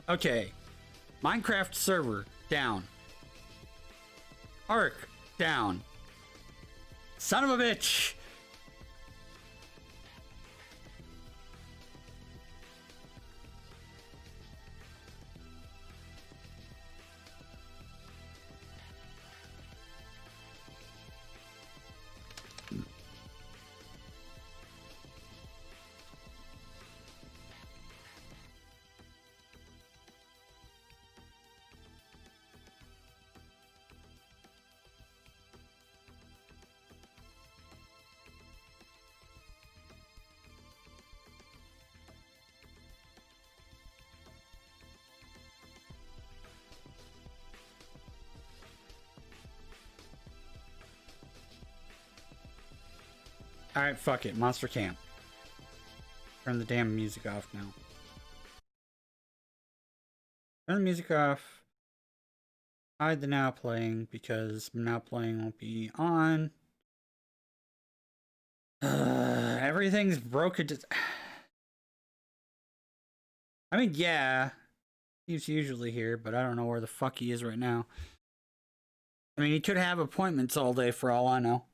Okay. Minecraft server, down. Arc, down. Son of a bitch! Alright, fuck it. Monster Camp. Turn the damn music off now. Turn the music off. Hide the now playing because now playing won't be on. Everything's broken. I mean, yeah. He's usually here, but I don't know where the fuck he is right now. I mean, he could have appointments all day for all I know.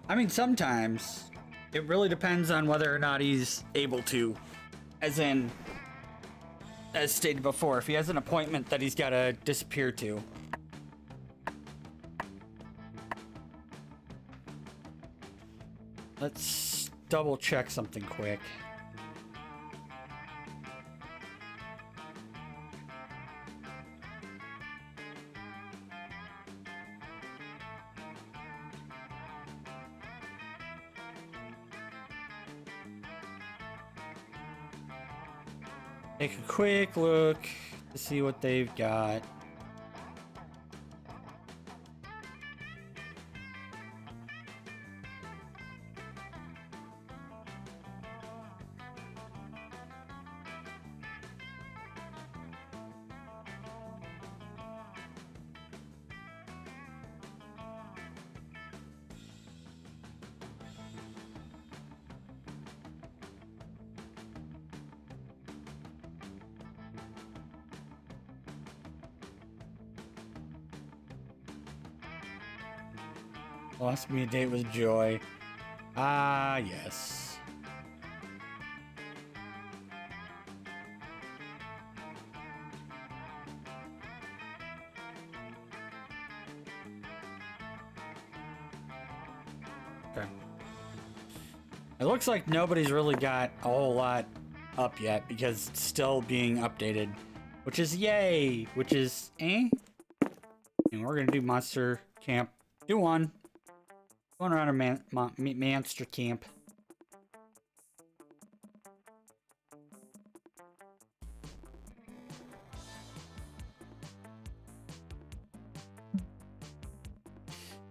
I mean, sometimes it really depends on whether or not he's able to. As in, as stated before, if he has an appointment that he's got to disappear to. Let's double check something quick. Take a quick look to see what they've got. Lost me a date with Joy. Ah, yes. Okay. It looks like nobody's really got a whole lot up yet because it's still being updated, which is yay, which is eh. And we're gonna do Monster Camp. Do one. Going around a monster camp.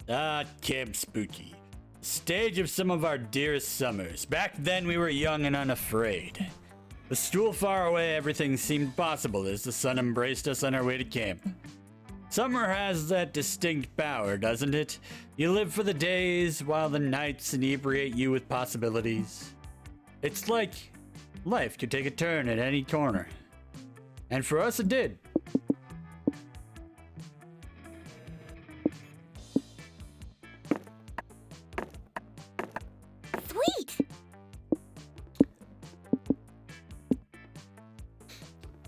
Ah, Camp Spooky. Stage of some of our dearest summers. Back then we were young and unafraid. A stool far away, everything seemed possible as the sun embraced us on our way to camp. Summer has that distinct power, doesn't it? You live for the days while the nights inebriate you with possibilities. It's like life could take a turn at any corner. And for us it did. Sweet!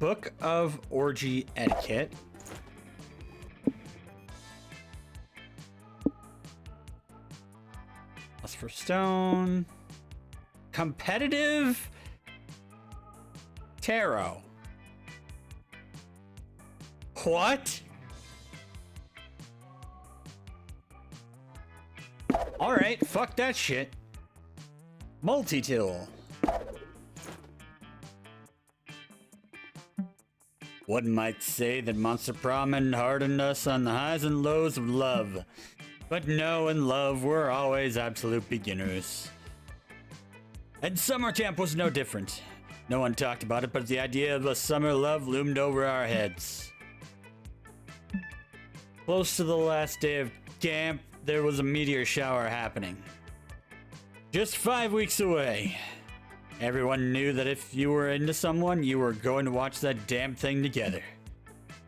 Book of Orgy Etiquette. For stone. Competitive tarot. What? Alright, fuck that shit. Multi-tool. One might say that Monster Prom had hardened us on the highs and lows of love. But no, in love, we're always absolute beginners. And summer camp was no different. No one talked about it, but the idea of a summer love loomed over our heads. Close to the last day of camp, there was a meteor shower happening. Just 5 weeks away. Everyone knew that if you were into someone, you were going to watch that damn thing together.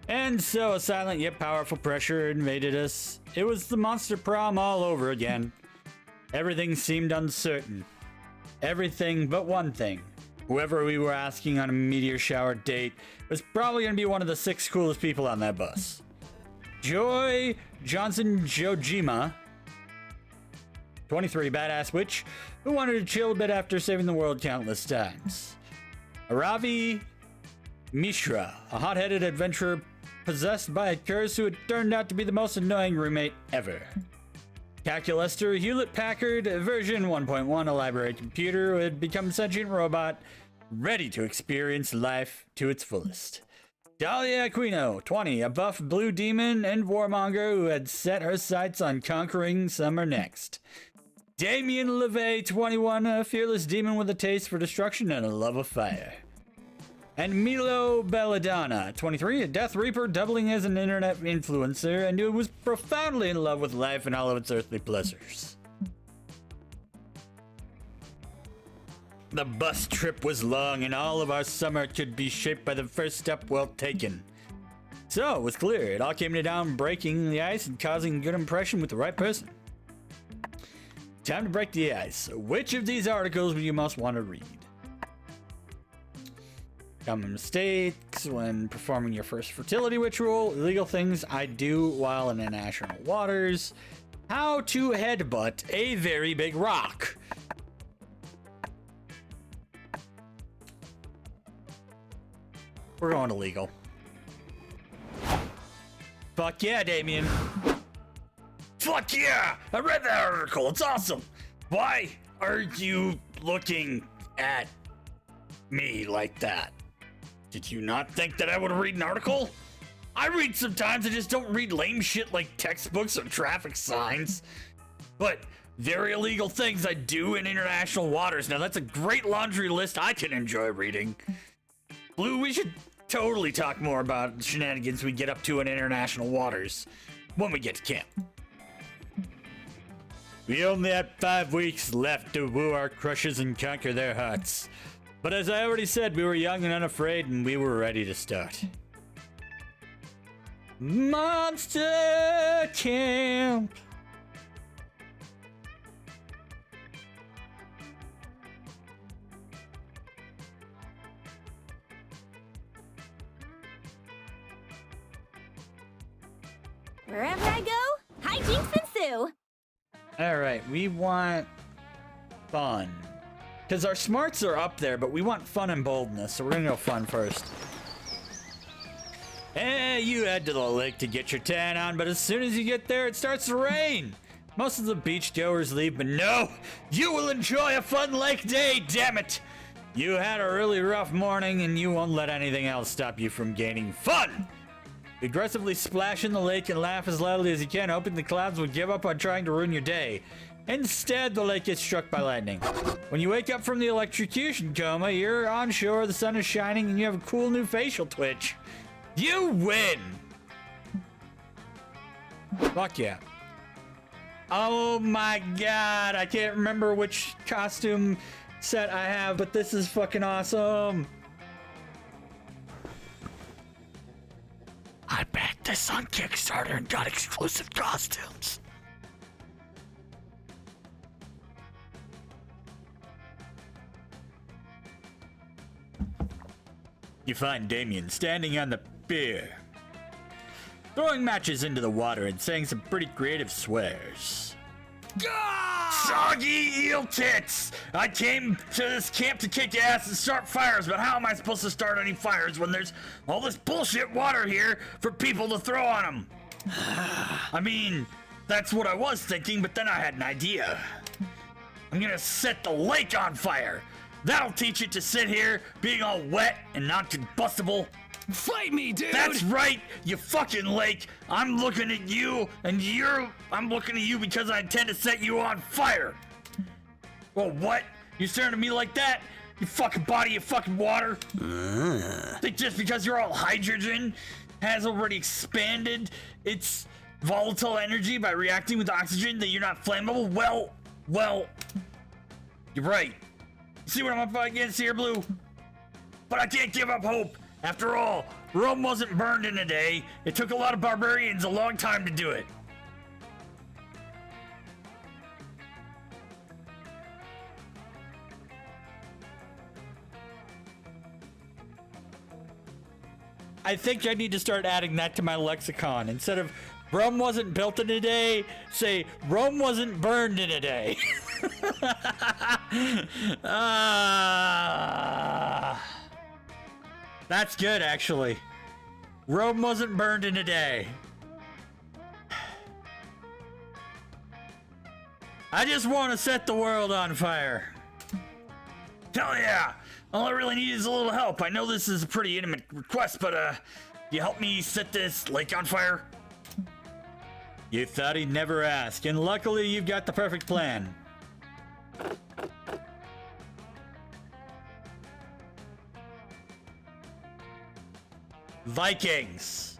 And so a silent yet powerful pressure invaded us. It was the Monster Prom all over again. Everything seemed uncertain. Everything but one thing. Whoever we were asking on a meteor shower date was probably going to be one of the 6 coolest people on that bus. Joy Johnson Jojima, 23, badass witch, who wanted to chill a bit after saving the world countless times. Aravi Mishra, a hot-headed adventurer possessed by a curse who had turned out to be the most annoying roommate ever. Calculester Hewlett-Packard version 1.1, a library computer who had become a sentient robot, ready to experience life to its fullest. Dahlia Aquino, 20, a buff blue demon and warmonger who had set her sights on conquering summer next. Damien LeVay, 21, a fearless demon with a taste for destruction and a love of fire. And Milo Belladonna, 23, a Death Reaper doubling as an internet influencer and who was profoundly in love with life and all of its earthly pleasures. The bus trip was long and all of our summer could be shaped by the first step well taken. So it was clear, it all came down breaking the ice and causing a good impression with the right person. Time to break the ice. Which of these articles would you most want to read? Common mistakes when performing your first fertility ritual, illegal things I do while in international waters, how to headbutt a very big rock. We're going illegal. Fuck yeah, Damien. Fuck yeah! I read that article, it's awesome! Why are you looking at me like that? Did you not think that I would read an article? I read sometimes, I just don't read lame shit like textbooks or traffic signs. But very illegal things I do in international waters. Now that's a great laundry list I can enjoy reading. Blue, we should totally talk more about the shenanigans we get up to in international waters when we get to camp. We only had 5 weeks left to woo our crushes and conquer their hearts. But as I already said, we were young and unafraid, and we were ready to start. Monster Camp! Wherever I go, hijinks ensue! Alright, we want fun. Because our smarts are up there, but we want fun and boldness, so we're gonna go fun first. Hey, you head to the lake to get your tan on, but as soon as you get there, it starts to rain. Most of the beach goers leave, but no! You will enjoy a fun lake day, damn it! You had a really rough morning, and you won't let anything else stop you from gaining fun! Aggressively splash in the lake and laugh as loudly as you can, hoping the clouds will give up on trying to ruin your day. Instead, the lake gets struck by lightning. When you wake up from the electrocution coma, you're on shore, the sun is shining, and you have a cool new facial twitch. You win! Fuck yeah. Oh my god, I can't remember which costume set I have, but this is fucking awesome. I backed this on Kickstarter and got exclusive costumes. You find Damien standing on the pier, throwing matches into the water and saying some pretty creative swears. Soggy eel tits! I came to this camp to kick ass and start fires, but how am I supposed to start any fires when there's all this bullshit water here for people to throw on them? I mean, that's what I was thinking, but then I had an idea. I'm gonna set the lake on fire. That'll teach you to sit here being all wet and not combustible. Fight me, dude! That's right, you fucking lake. I'm looking at you, and I'm looking at you because I intend to set you on fire. Well, what? You staring at me like that? You fucking body of fucking water? Think just because you're all hydrogen has already expanded its volatile energy by reacting with oxygen that you're not flammable? Well, you're right. See what I'm up against here, Blue? But I can't give up hope. After all, Rome wasn't burned in a day. It took a lot of barbarians a long time to do it. I think I need to start adding that to my lexicon. Instead of Rome wasn't built in a day, say Rome wasn't burned in a day. That's good, actually. Rome wasn't burned in a day. I just want to set the world on fire. Hell yeah! All I really need is a little help. I know this is a pretty intimate request, but you help me set this lake on fire? You thought he'd never ask, and luckily you've got the perfect plan. Vikings.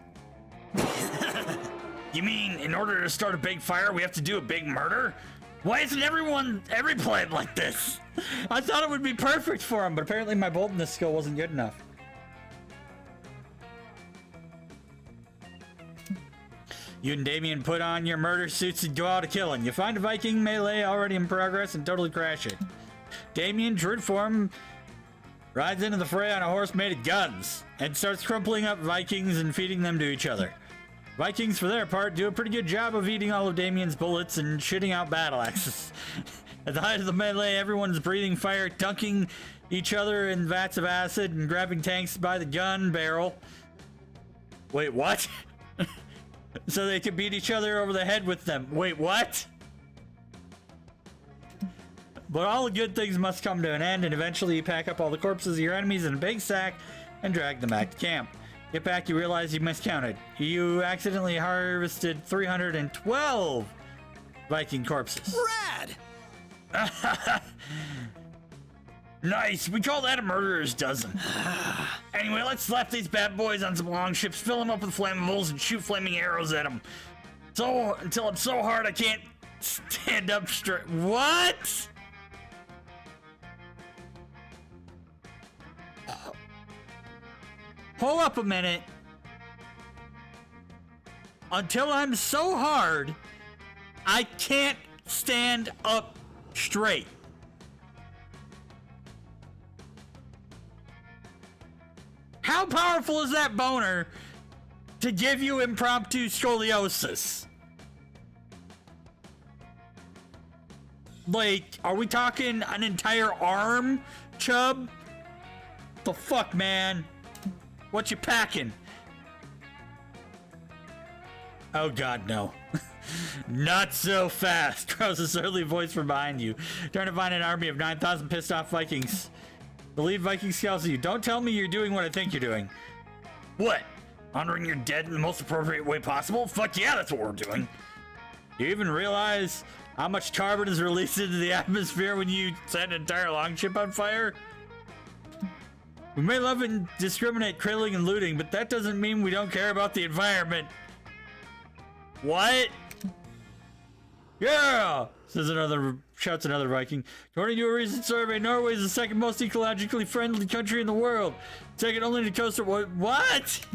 You mean in order to start a big fire, we have to do a big murder? Why isn't every planet like this? I thought it would be perfect for him, but apparently my boldness skill wasn't good enough. You and Damien put on your murder suits and go out a killing. You find a Viking melee already in progress and totally crash it. Damien, druid form, rides into the fray on a horse made of guns and starts crumpling up Vikings and feeding them to each other. Vikings, for their part, do a pretty good job of eating all of Damien's bullets and shitting out battle axes. At the height of the melee, everyone's breathing fire, dunking each other in vats of acid and grabbing tanks by the gun barrel. Wait, what? So they could beat each other over the head with them. Wait, what? But all the good things must come to an end, and eventually you pack up all the corpses of your enemies in a big sack and drag them back to camp. Get back, you realize you miscounted. You accidentally harvested 312 Viking corpses. Rad! Nice, we call that a murderer's dozen. Anyway, let's slap these bad boys on some long ships, fill them up with flammables, and shoot flaming arrows at them. So, until I'm so hard I can't stand up straight. What? Hold up a minute. Until I'm so hard, I can't stand up straight. How powerful is that boner to give you impromptu scoliosis? Like, are we talking an entire arm, Chub? The fuck, man? What you packing? Oh god, no. Not so fast, grows a surly voice from behind you. Trying to find an army of 9,000 pissed off Vikings. The lead Viking scouts you. Don't tell me you're doing what I think you're doing. What? Honoring your dead in the most appropriate way possible? Fuck yeah, that's what we're doing. Do you even realize how much carbon is released into the atmosphere when you set an entire longship on fire? We may love and discriminate killing and looting, but that doesn't mean we don't care about the environment. What? Yeah! Shouts another Viking. According to a recent survey, Norway is the second most ecologically friendly country in the world. Second only to Costa... What?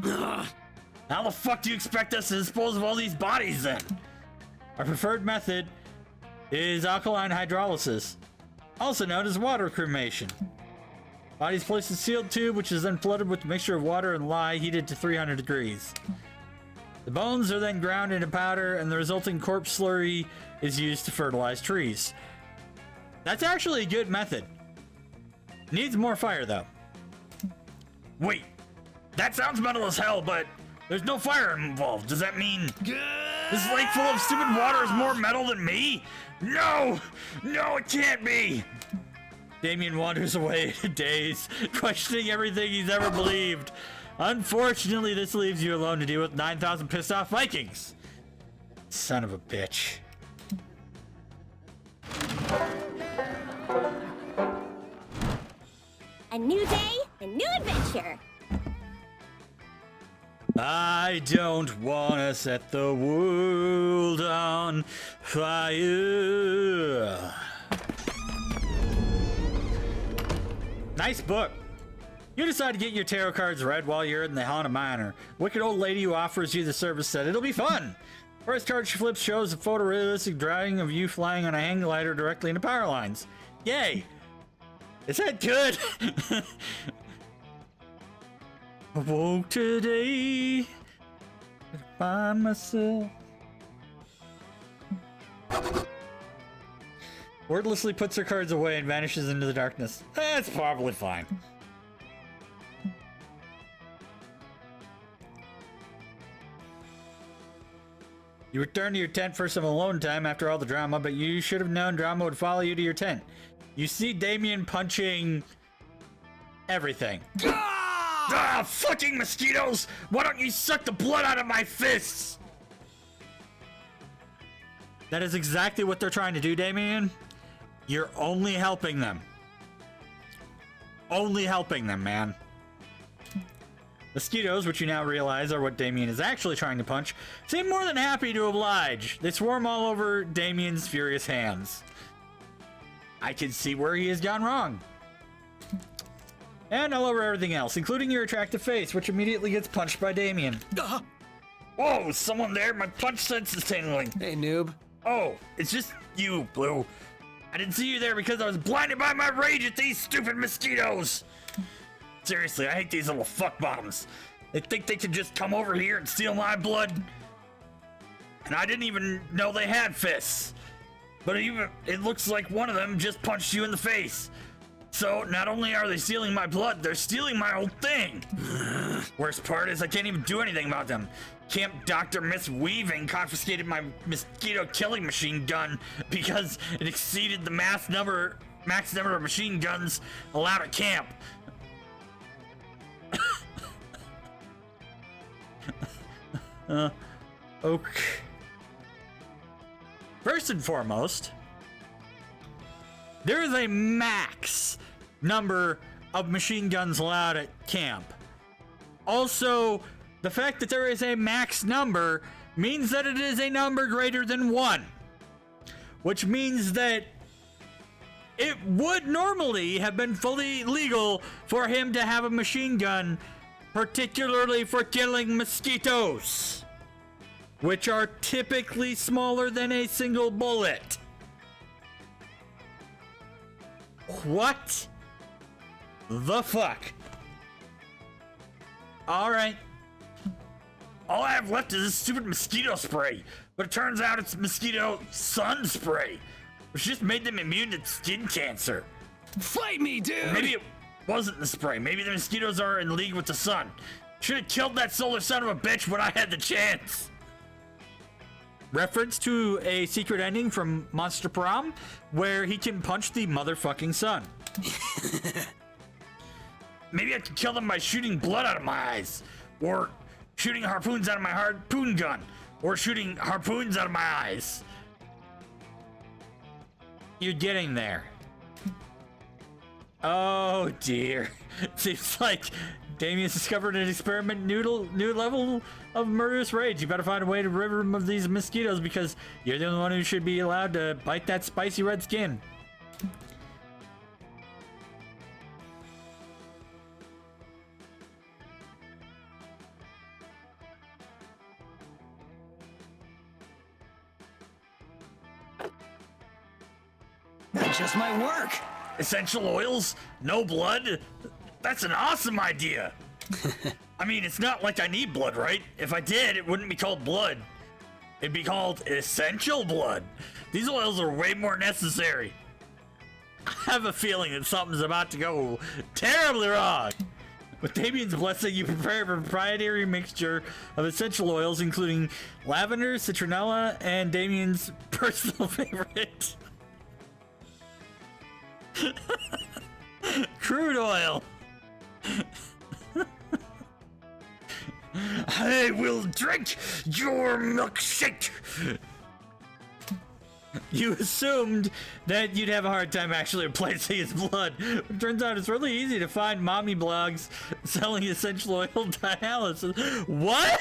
How the fuck do you expect us to dispose of all these bodies then? Our preferred method is alkaline hydrolysis, also known as water cremation. Bodies placed in a sealed tube, which is then flooded with a mixture of water and lye, heated to 300 degrees. The bones are then ground into powder, and the resulting corpse slurry is used to fertilize trees. That's actually a good method. Needs more fire, though. Wait, that sounds metal as hell, but there's no fire involved. Does that mean this lake full of stupid water is more metal than me? No! No, it can't be! Damien wanders away in a daze, questioning everything he's ever believed. Unfortunately, this leaves you alone to deal with 9,000 pissed off Vikings. Son of a bitch. A new day, a new adventure. I don't want to set the world on fire. Nice book. You decide to get your tarot cards read while you're in the Haunted Manor. Wicked old lady who offers you the service said it'll be fun. First card she flips shows a photorealistic drawing of you flying on a hang glider directly into power lines. Yay! Is that good? I woke today to find myself. Wordlessly puts her cards away and vanishes into the darkness. That's probably fine. You return to your tent for some alone time after all the drama, but you should have known drama would follow you to your tent. You see Damien punching everything. Ah, fucking mosquitoes! Why don't you suck the blood out of my fists? That is exactly what they're trying to do, Damien. You're only helping them. Only helping them, man. Mosquitoes, which you now realize are what Damien is actually trying to punch, seem more than happy to oblige. They swarm all over Damien's furious hands. I can see where he has gone wrong. And all over everything else, including your attractive face, which immediately gets punched by Damien. Whoa, someone there? My punch sense is tingling. Hey, noob. Oh, it's just you, Blue. I didn't see you there because I was blinded by my rage at these stupid mosquitoes. Seriously, I hate these little fuck bottoms. They think they can just come over here and steal my blood. And I didn't even know they had fists. But even it looks like one of them just punched you in the face. So not only are they stealing my blood, they're stealing my whole thing. Worst part is I can't even do anything about them. Camp Dr. Miss Weaving confiscated my mosquito killing machine gun because it exceeded the max number of machine guns allowed at camp. Okay. First and foremost, there is a max number of machine guns allowed at camp. Also, the fact that there is a max number means that it is a number greater than 1. Which means that it would normally have been fully legal for him to have a machine gun, particularly for killing mosquitoes, which are typically smaller than a single bullet. What the fuck? Alright. All I have left is this stupid mosquito spray, but it turns out it's mosquito sun spray, which just made them immune to skin cancer. Fight me, dude! Maybe it wasn't the spray. Maybe the mosquitoes are in league with the sun. Should have killed that solar son of a bitch when I had the chance. Reference to a secret ending from Monster Prom, where he can punch the motherfucking sun. Maybe I can kill them by shooting blood out of my eyes, or shooting harpoons out of my harpoon gun, or shooting harpoons out of my eyes. You're getting there. Oh dear. Seems like Damien's discovered an experiment new level of murderous rage. You better find a way to rid him of these mosquitoes because you're the only one who should be allowed to bite that spicy red skin. That just might work. Essential oils? No blood? That's an awesome idea. I mean, it's not like I need blood, right? If I did, it wouldn't be called blood. It'd be called essential blood. These oils are way more necessary. I have a feeling that something's about to go terribly wrong. With Damien's blessing, you prepare a proprietary mixture of essential oils, including lavender, citronella, and Damien's personal favorite. Crude oil. I will drink your milkshake. You assumed that you'd have a hard time actually replacing his blood. It turns out it's really easy to find mommy blogs selling essential oil dialysis. What?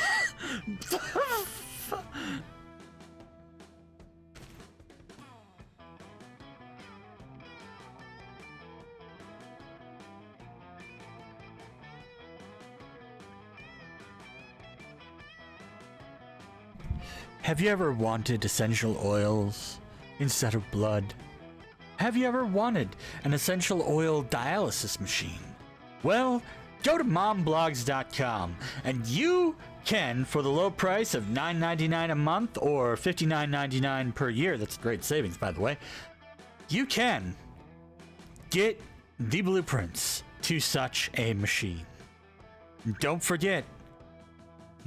Have you ever wanted essential oils instead of blood? Have you ever wanted an essential oil dialysis machine? Well, go to momblogs.com and you can, for the low price of $9.99 a month or $59.99 per year, that's great savings by the way, you can get the blueprints to such a machine. Don't forget,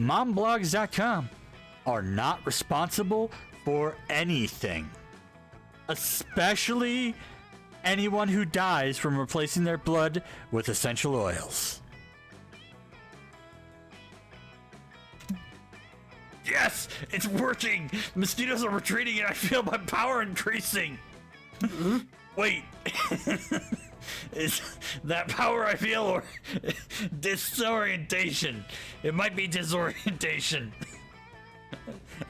momblogs.com are not responsible for anything, especially anyone who dies from replacing their blood with essential oils. Yes, it's working. The mosquitoes are retreating and I feel my power increasing. Wait, is that power I feel or disorientation? It might be disorientation.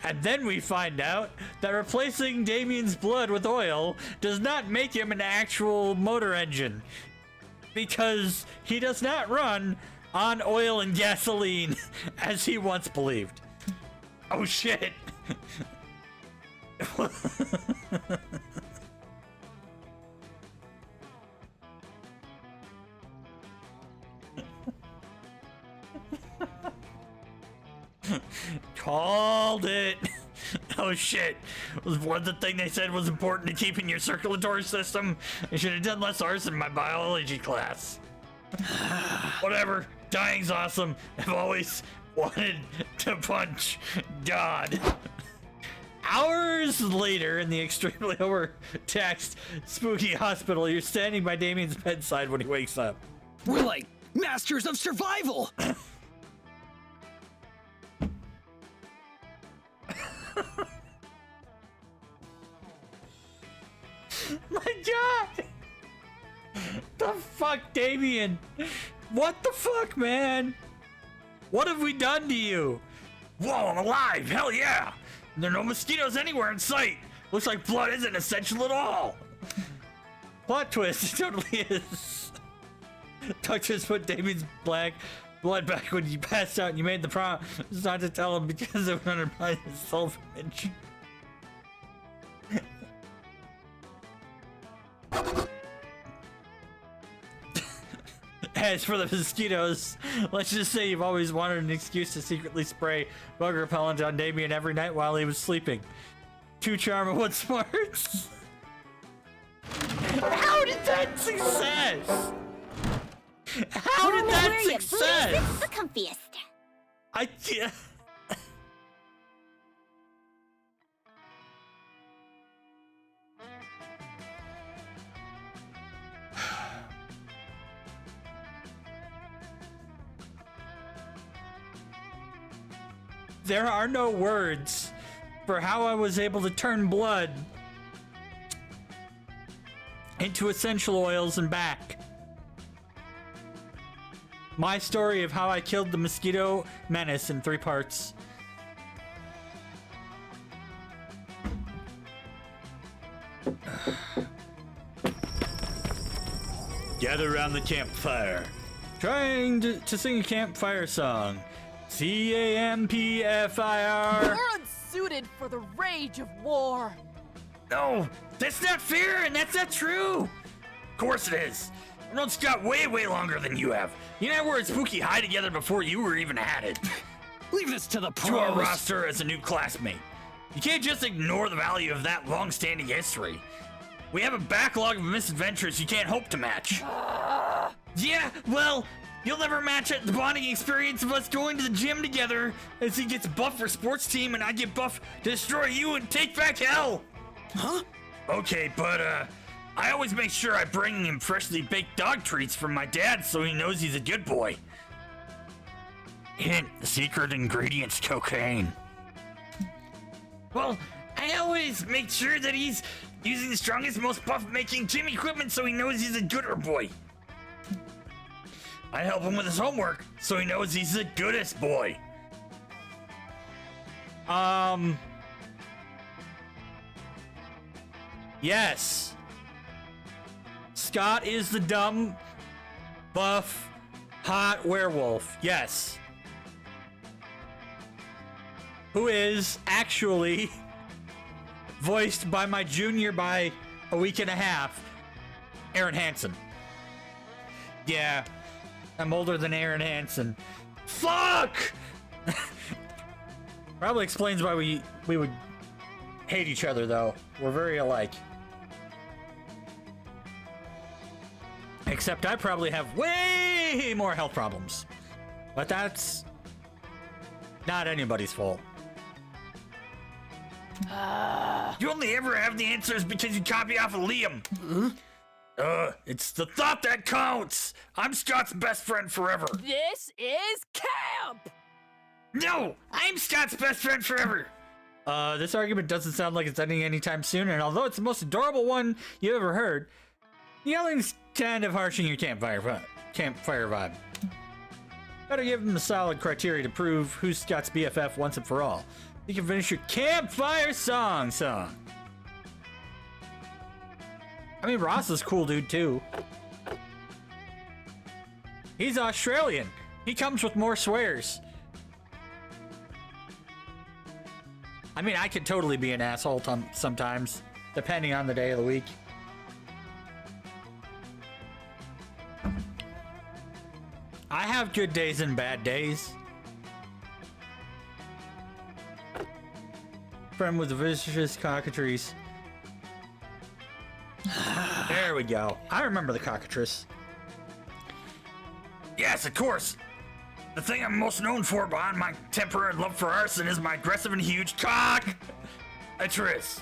And then we find out that replacing Damien's blood with oil does not make him an actual motor engine, because he does not run on oil and gasoline as he once believed. Oh shit. Called it. Oh shit. Was one the thing they said was important to keeping your circulatory system? I should have done less arson in my biology class. Whatever. Dying's awesome. I've always wanted to punch God. Hours later, in the extremely overtaxed, spooky hospital, you're standing by Damien's bedside when he wakes up. We're like masters of survival. My God! The fuck, Damien? What the fuck, man? What have we done to you? Whoa, I'm alive! Hell yeah! There are no mosquitoes anywhere in sight. Looks like blood isn't essential at all. Plot twist, it totally is. Doctors put Damien's blood back when you passed out and you made the promise not to tell him because it would undermine his self-image. As for the mosquitoes, let's just say you've always wanted an excuse to secretly spray bug repellent on Damien every night while he was sleeping. Two charm and one smarts. How did that success? How did that success? It's the comfiest. I can't. There are no words for how I was able to turn blood into essential oils and back. My story of how I killed the mosquito menace in 3 parts. Gather around the campfire, trying to sing a campfire song. C-A-M-P-F-I-R. You're unsuited for the rage of war. No, that's not fair, and that's not true. Of course it is. I've known Scott way longer than you have. You and I were at Spooky High together before you were even had it. Leave this to the pros. To our roster as a new classmate. You can't just ignore the value of that long-standing history. We have a backlog of misadventures you can't hope to match. Yeah, well, you'll never match the bonding experience of us going to the gym together as he gets buff for sports team and I get buff to destroy you and take back hell. Huh? Okay, but I always make sure I bring him freshly baked dog treats from my dad so he knows he's a good boy. Hint, the secret ingredient's cocaine. Well, I always make sure that he's using the strongest, most buff-making gym equipment so he knows he's a gooder boy. I help him with his homework so he knows he's the goodest boy. Yes. Scott is the dumb, buff, hot werewolf. Yes. Who is actually voiced by my junior by a week and a half, Aaron Hansen. Yeah, I'm older than Aaron Hansen. Fuck! Probably explains why we would hate each other, though. We're very alike. Except I probably have way more health problems. But that's not anybody's fault. You only ever have the answers because you copy off of Liam. It's the thought that counts. I'm Scott's best friend forever. This is camp! No, I'm Scott's best friend forever. This argument doesn't sound like it's ending anytime soon, and although it's the most adorable one you ever heard, yelling's kind of harshing your campfire vibe. Better give him a solid criteria to prove who's Scott's BFF once and for all. You can finish your campfire song. I mean, Ross is a cool dude too. He's Australian. He comes with more swears. I mean, I could totally be an asshole sometimes, depending on the day of the week. I have good days and bad days. Friend with the vicious cockatrice. There we go. I remember the cockatrice. Yes, of course. The thing I'm most known for beyond my temporary love for arson is my aggressive and huge cock. Atrice.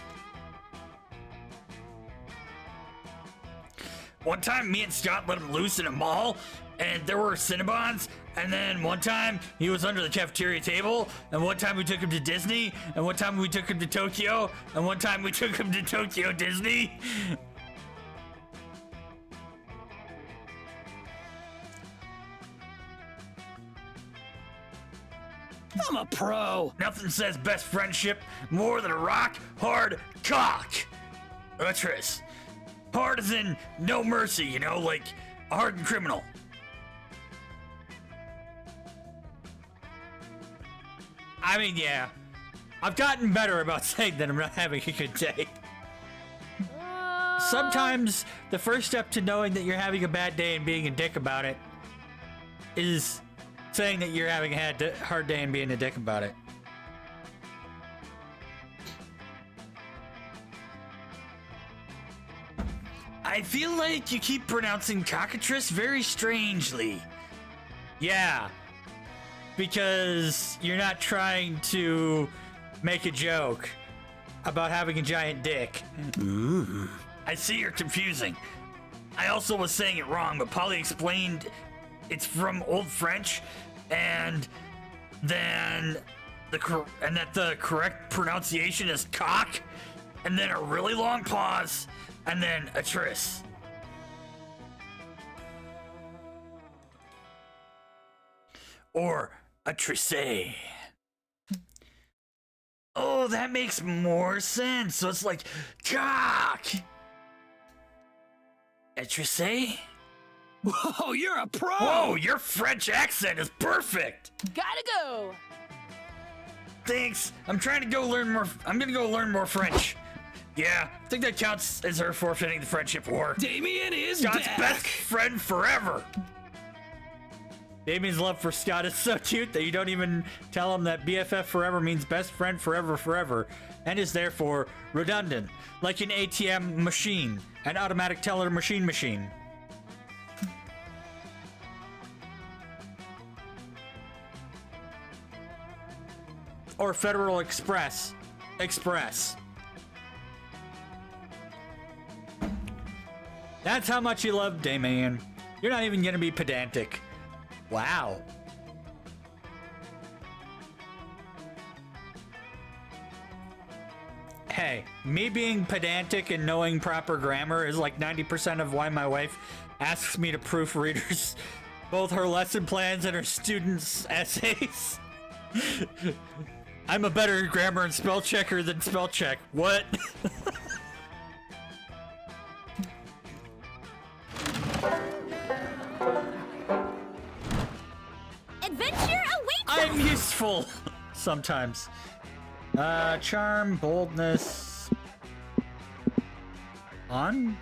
One time, me and Scott let him loose in a mall, and there were Cinnabons, and then one time he was under the cafeteria table, and one time we took him to Disney, and one time we took him to Tokyo, and one time we took him to Tokyo Disney. I'm a pro. Nothing says best friendship more than a rock hard cock. Utris. Hard as in no mercy, you know, like a hardened criminal. I mean, yeah. I've gotten better about saying that I'm not having a good day. Sometimes the first step to knowing that you're having a bad day and being a dick about it is saying that you're having a hard day and being a dick about it. I feel like you keep pronouncing cockatrice very strangely. Yeah. Because you're not trying to make a joke about having a giant dick. I see you're confusing. I also was saying it wrong, but Polly explained it's from Old French, and then that the correct pronunciation is cock, and then a really long pause, and then a tris. Or a trisse. Oh, that makes more sense. So it's like cock. A trisse? Whoa, you're a pro! Whoa, your French accent is perfect! Gotta go! Thanks. I'm trying to go learn more. I'm gonna go learn more French. Yeah, I think that counts as her forfeiting the friendship war. Damien is Scott's back. best friend forever. Damien's love for Scott is so cute that you don't even tell him that BFF forever means best friend forever, and is therefore redundant, like an ATM machine, an automatic teller machine. Or Federal Express. That's how much you love Damien. You're not even gonna be pedantic. Wow. Hey, me being pedantic and knowing proper grammar is like 90% of why my wife asks me to proofreaders both her lesson plans and her students' essays. I'm a better grammar and spell checker than spell check. What? Adventure awaits I'm us! useful sometimes. Charm, boldness. On?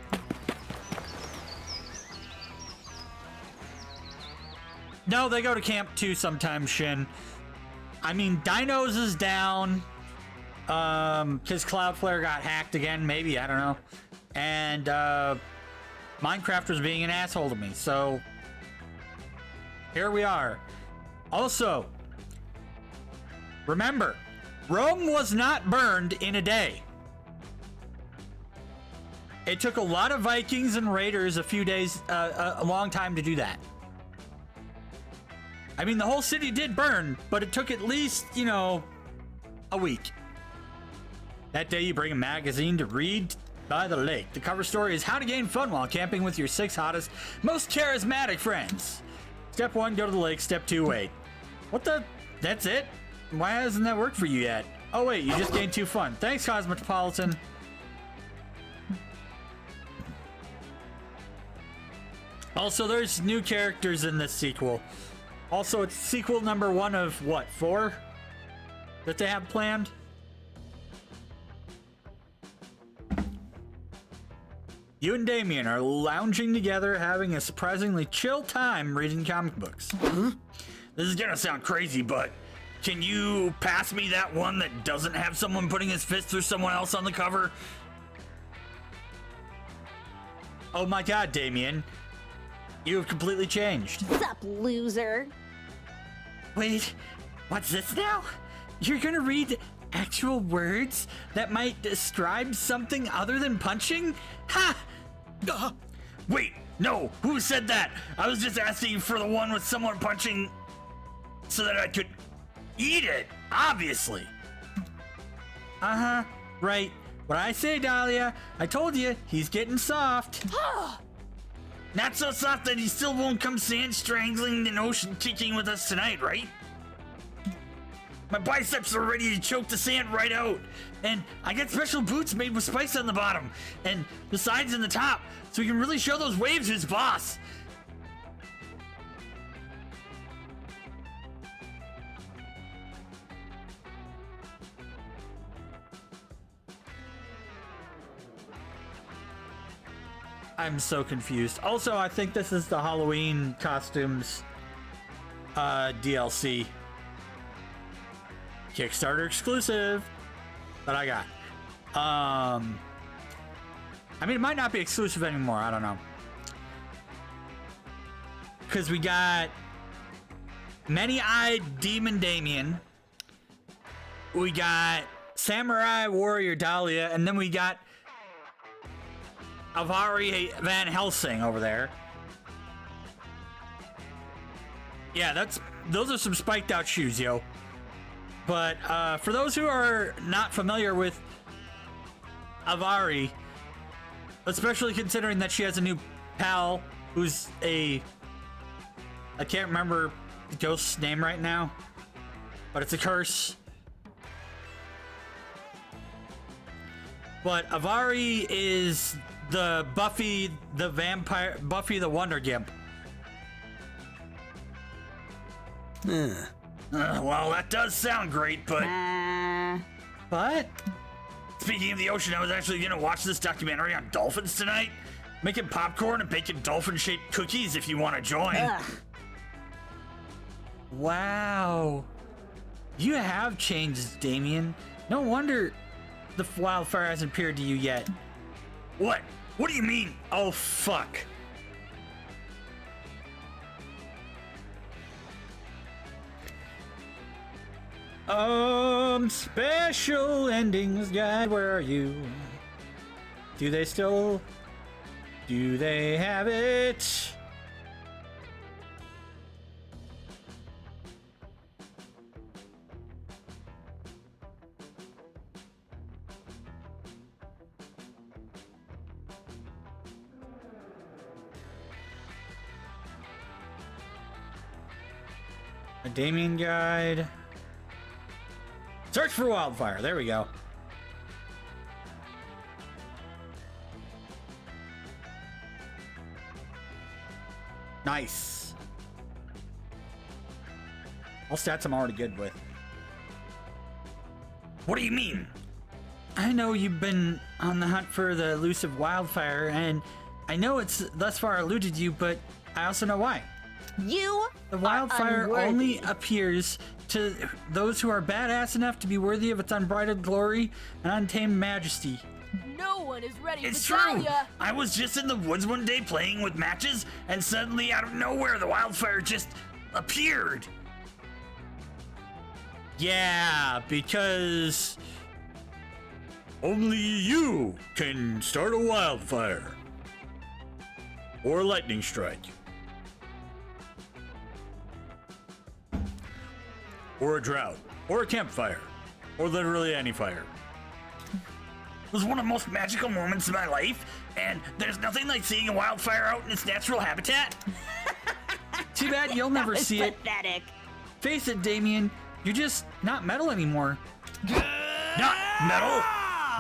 No, they go to camp too sometimes, Shin. I mean, Dinos is down. Because Cloudflare got hacked again, maybe, I don't know. And, Minecraft was being an asshole to me, so here we are. Also, remember, Rome was not burned in a day. It took a lot of Vikings and Raiders a few days, a long time to do that. I mean, the whole city did burn, but it took at least, you know, a week. That day, you bring a magazine to read by the lake. The cover story is how to gain fun while camping with your 6 hottest, most charismatic friends. Step 1, go to the lake. Step 2, wait. What the? That's it? Why hasn't that worked for you yet? Oh, wait, you just gained 2 fun. Thanks, Cosmopolitan. Also, there's new characters in this sequel. Also, it's sequel number 1 of, what, 4? That they have planned? You and Damien are lounging together, having a surprisingly chill time reading comic books. This is gonna sound crazy, but can you pass me that one that doesn't have someone putting his fist through someone else on the cover? Oh my god, Damien. You have completely changed. Sup, loser? Wait, what's this now? You're gonna read actual words that might describe something other than punching? Ha! Wait, no, who said that? I was just asking for the one with someone punching so that I could eat it, obviously. Uh-huh, right. What I say, Dahlia, I told you, he's getting soft. Not so soft that he still won't come sand strangling and ocean kicking with us tonight, right? My biceps are ready to choke the sand right out. And I got special boots made with spikes on the bottom and the sides and the top, so we can really show those waves who's boss. I'm so confused. Also, I think this is the Halloween costumes DLC. Kickstarter exclusive that I got. I mean, it might not be exclusive anymore. I don't know. Because we got Many-Eyed Demon Damien. We got Samurai Warrior Dahlia. And then we got Avari Van Helsing over there. Yeah, those are some spiked out shoes, yo. But for those who are not familiar with Avari, especially considering that she has a new pal who's I can't remember the ghost's name right now, but it's a curse. But Avari is the Buffy the Wonder Gimp. Well, that does sound great, but... What? Speaking of the ocean, I was actually gonna watch this documentary on dolphins tonight. Making popcorn and baking dolphin-shaped cookies if you want to join. Wow. You have changed, Damien. No wonder the wildfire hasn't appeared to you yet. What? What do you mean? Oh, fuck. Special endings guide, where are you? Do they still Do they have it? A Damien guide. Search for wildfire. There we go. Nice. All stats I'm already good with. What do you mean? I know you've been on the hunt for the elusive wildfire, and I know it's thus far eluded you, but I also know why. You The wildfire unworthy. only appears to those who are badass enough to be worthy of its unbridled glory and untamed majesty. No one is ready It's to tell true. ya. I was just in the woods one day playing with matches, and suddenly, out of nowhere, the wildfire just appeared. Yeah, because only you can start a wildfire or a lightning strike or a drought or a campfire or literally any fire. It was one of the most magical moments of my life, and there's nothing like seeing a wildfire out in its natural habitat. Too bad you'll never see it. Pathetic. Face it, Damien, you're just not metal anymore. Not metal!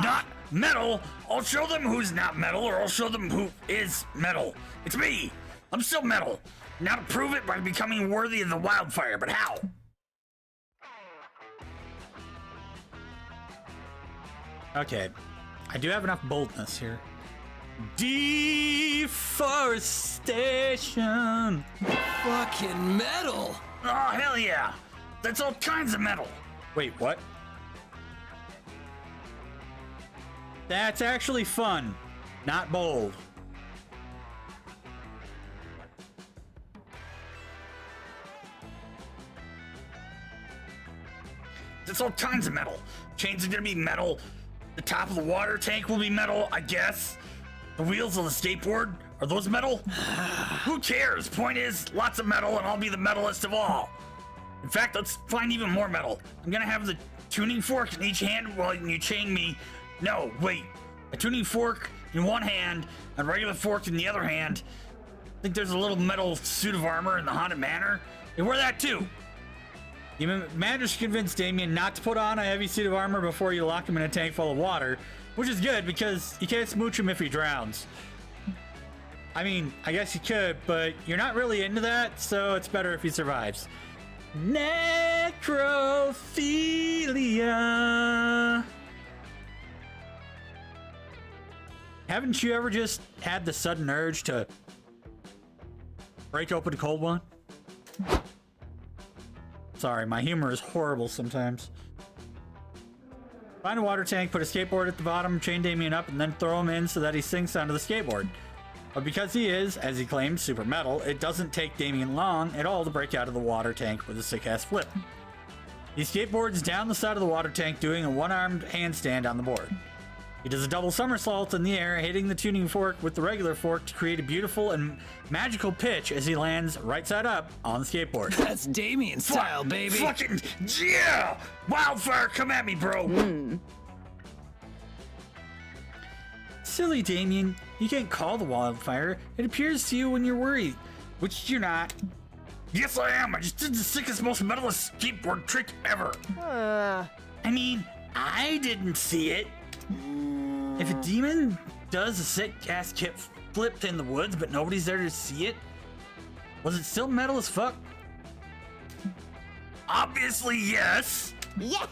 Not metal! I'll show them who's not metal, or I'll show them who is metal. It's me! I'm still metal. Now to prove it by becoming worthy of the wildfire, but how? Okay, I do have enough boldness here. Deforestation. Fucking metal! Oh, hell yeah! That's all kinds of metal! Wait, what? That's actually fun, not bold. That's all kinds of metal. Chains are gonna be metal. The top of the water tank will be metal, I guess. The wheels of the skateboard, are those metal? Who cares? Point is, lots of metal, and I'll be the metalist of all. In fact, let's find even more metal. I'm gonna have the tuning fork in each hand while you chain me. No, wait. A tuning fork in one hand, and a regular fork in the other hand. I think there's a little metal suit of armor in the Haunted Manor. They wear that too. You managed to convince Damien not to put on a heavy suit of armor before you lock him in a tank full of water, which is good because you can't smooch him if he drowns. I mean, I guess you could, but you're not really into that, so it's better if he survives. Necrophilia. Haven't you ever just had the sudden urge to break open a cold one? Sorry, my humor is horrible sometimes. Find a water tank, put a skateboard at the bottom, chain Damien up, and then throw him in so that he sinks onto the skateboard. But because he is, as he claims, super metal, it doesn't take Damien long at all to break out of the water tank with a sick-ass flip. He skateboards down the side of the water tank, doing a one-armed handstand on the board. He does a double somersault in the air, hitting the tuning fork with the regular fork to create a beautiful and magical pitch as he lands right side up on the skateboard. That's Damien style, baby. Fucking yeah! Wildfire, come at me, bro. Silly Damien, you can't call the wildfire. It appears to you when you're worried, which you're not. Yes, I am. I just did the sickest, most metalist skateboard trick ever. I mean, I didn't see it. If a demon does a sick-ass kip flip in the woods, but nobody's there to see it, was it still metal as fuck? Obviously, yes. Yeah.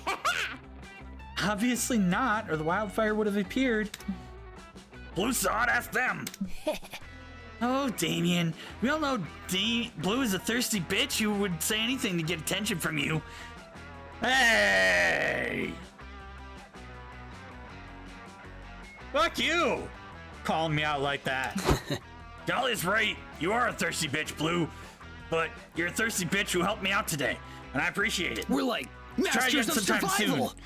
Obviously not, or the wildfire would have appeared. Blue saw it, ask them. Oh, Damien. We all know Blue is a thirsty bitch who would say anything to get attention from you. Hey! Fuck you! Calling me out like that. Dahlia's right. You are a thirsty bitch, Blue. But you're a thirsty bitch who helped me out today, and I appreciate it. We're like Try again masters of sometime survival. soon.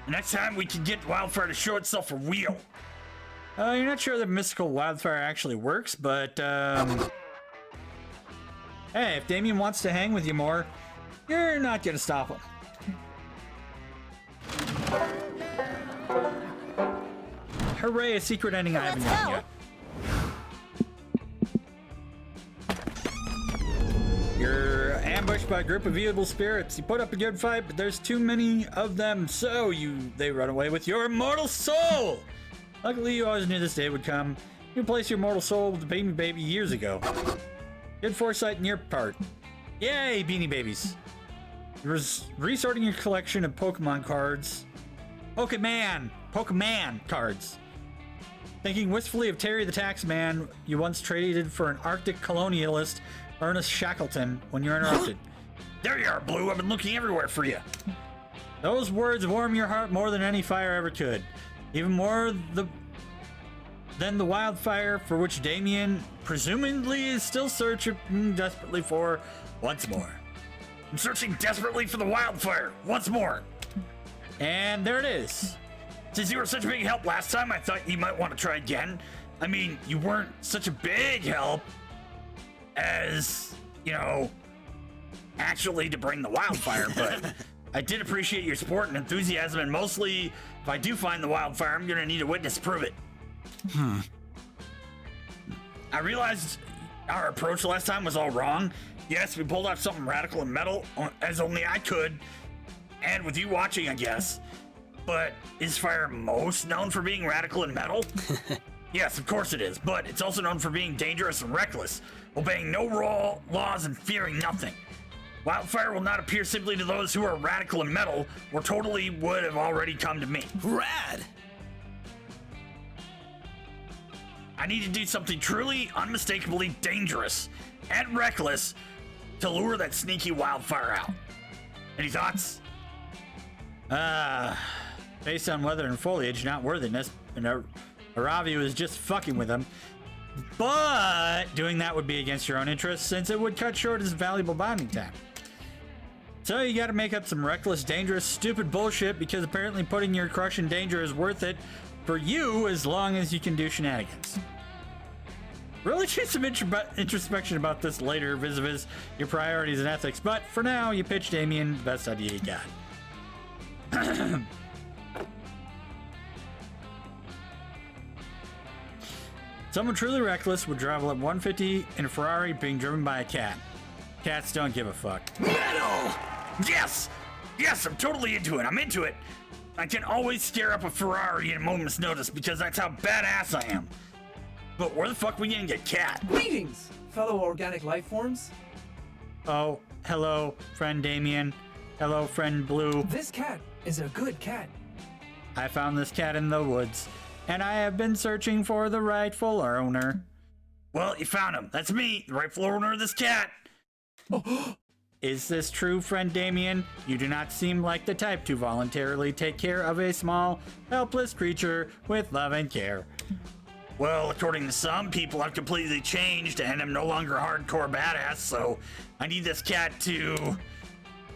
Next time we can get Wildfire to show itself for real. You're not sure that mystical wildfire actually works, but hey, if Damien wants to hang with you more, you're not gonna stop him. Hooray, a secret ending I haven't gotten yet. You're ambushed by a group of evil spirits. You put up a good fight, but there's too many of them, so they run away with your immortal soul! Luckily, you always knew this day would come. You replaced your mortal soul with the Beanie Baby years ago. Good foresight on your part. Yay, Beanie Babies. You're resorting your collection of Pokemon cards. Pokemon cards. Thinking wistfully of Terry the Taxman you once traded for an Arctic colonialist, Ernest Shackleton, when you're interrupted. There you are, Blue. I've been looking everywhere for you. Those words warm your heart more than any fire ever could. Even more than the wildfire for which Damien presumably is still searching desperately for once more. I'm searching desperately for the wildfire once more. And there it is. Since you were such a big help last time, I thought you might want to try again. I mean, you weren't such a big help as, you know, actually to bring the wildfire, but I did appreciate your support and enthusiasm, and mostly, if I do find the wildfire, I'm gonna need a witness to prove it. I realized our approach last time was all wrong. Yes, we pulled off something radical and metal, as only I could, and with you watching, I guess. But is fire most known for being radical and metal? Yes, of course it is, but it's also known for being dangerous and reckless, obeying no laws and fearing nothing. Wildfire will not appear simply to those who are radical and metal, or totally would have already come to me. Rad! I need to do something truly, unmistakably dangerous and reckless to lure that sneaky wildfire out. Any thoughts? Based on weather and foliage, not worthiness, and Aravi was just fucking with them. But doing that would be against your own interests, since it would cut short his valuable bonding time. So you gotta make up some reckless, dangerous, stupid bullshit, because apparently putting your crush in danger is worth it for you as long as you can do shenanigans. Really do some introspection about this later, vis-a-vis your priorities and ethics, but for now, you pitch Damien the best idea you got. Someone truly reckless would travel at 150 in a Ferrari being driven by a cat. Cats don't give a fuck. Metal! Yes! Yes, I'm totally into it. I'm into it. I can always scare up a Ferrari at a moment's notice because that's how badass I am. But where the fuck we gonna get cat? Greetings, fellow organic life forms. Oh, hello, friend Damien. Hello, friend Blue. This cat is a good cat. I found this cat in the woods, and I have been searching for the rightful owner. Well, you found him. That's me, the rightful owner of this cat. Is this true, friend Damien? You do not seem like the type to voluntarily take care of a small, helpless creature with love and care. Well, according to some people, I've completely changed and I'm no longer a hardcore badass, so I need this cat to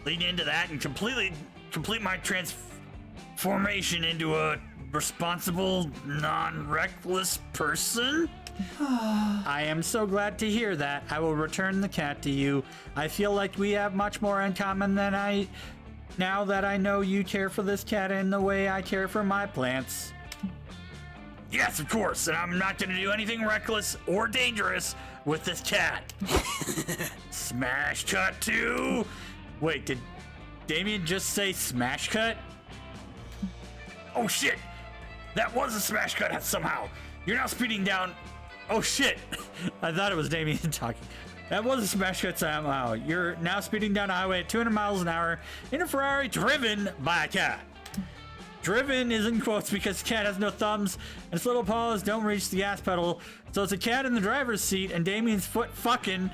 lean into that and complete my transformation into a responsible, non-reckless person? I am so glad to hear that. I will return the cat to you. I feel like we have much more in common than now that I know you care for this cat in the way I care for my plants. Yes, of course, and I'm not gonna do anything reckless or dangerous with this cat. Smash cut to... Wait, did Damien just say smash cut? Oh shit! That was a smash cut somehow. You're now speeding down... Oh shit! I thought it was Damien talking. That was a smash cut somehow. You're now speeding down a highway at 200 miles an hour in a Ferrari driven by a cat. Driven is in quotes because the cat has no thumbs and its little paws don't reach the gas pedal, so it's a cat in the driver's seat and Damien's foot fucking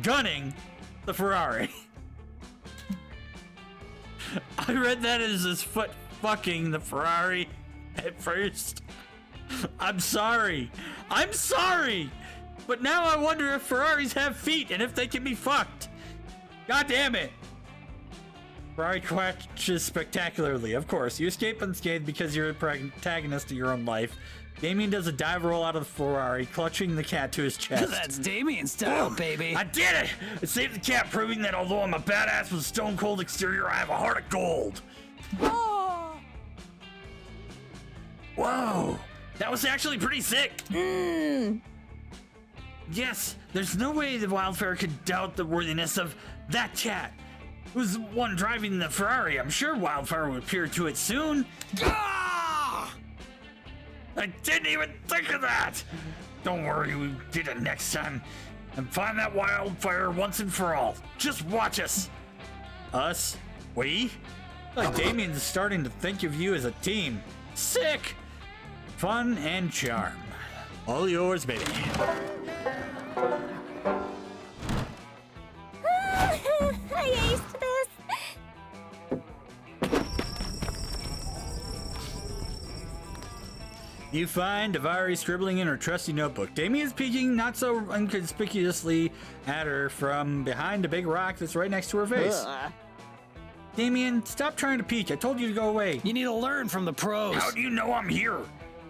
gunning the Ferrari. I read that as his foot fucking the Ferrari at first. I'm sorry. But now I wonder if Ferraris have feet and if they can be fucked. God damn it. Ferrari crashes spectacularly. Of course, you escape unscathed because you're the protagonist of your own life. Damien does a dive roll out of the Ferrari, clutching the cat to his chest. That's Damien style, baby. I did it! I saved the cat, proving that although I'm a badass with a stone cold exterior, I have a heart of gold. Oh. Whoa, that was actually pretty sick. Yes, there's no way the Wildfire could doubt the worthiness of that cat. Who's the one driving the Ferrari? I'm sure Wildfire will appear to it soon. Ah! I didn't even think of that. Don't worry, we'll get it next time. And find that Wildfire once and for all. Just watch us. Us? We? Like Damien's starting to think of you as a team. Sick! Fun and charm. All yours, baby. I aced this. You find Davari scribbling in her trusty notebook. Damien's peeking not so inconspicuously at her from behind a big rock that's right next to her face. Damien, stop trying to peek. I told you to go away. You need to learn from the pros. How do you know I'm here?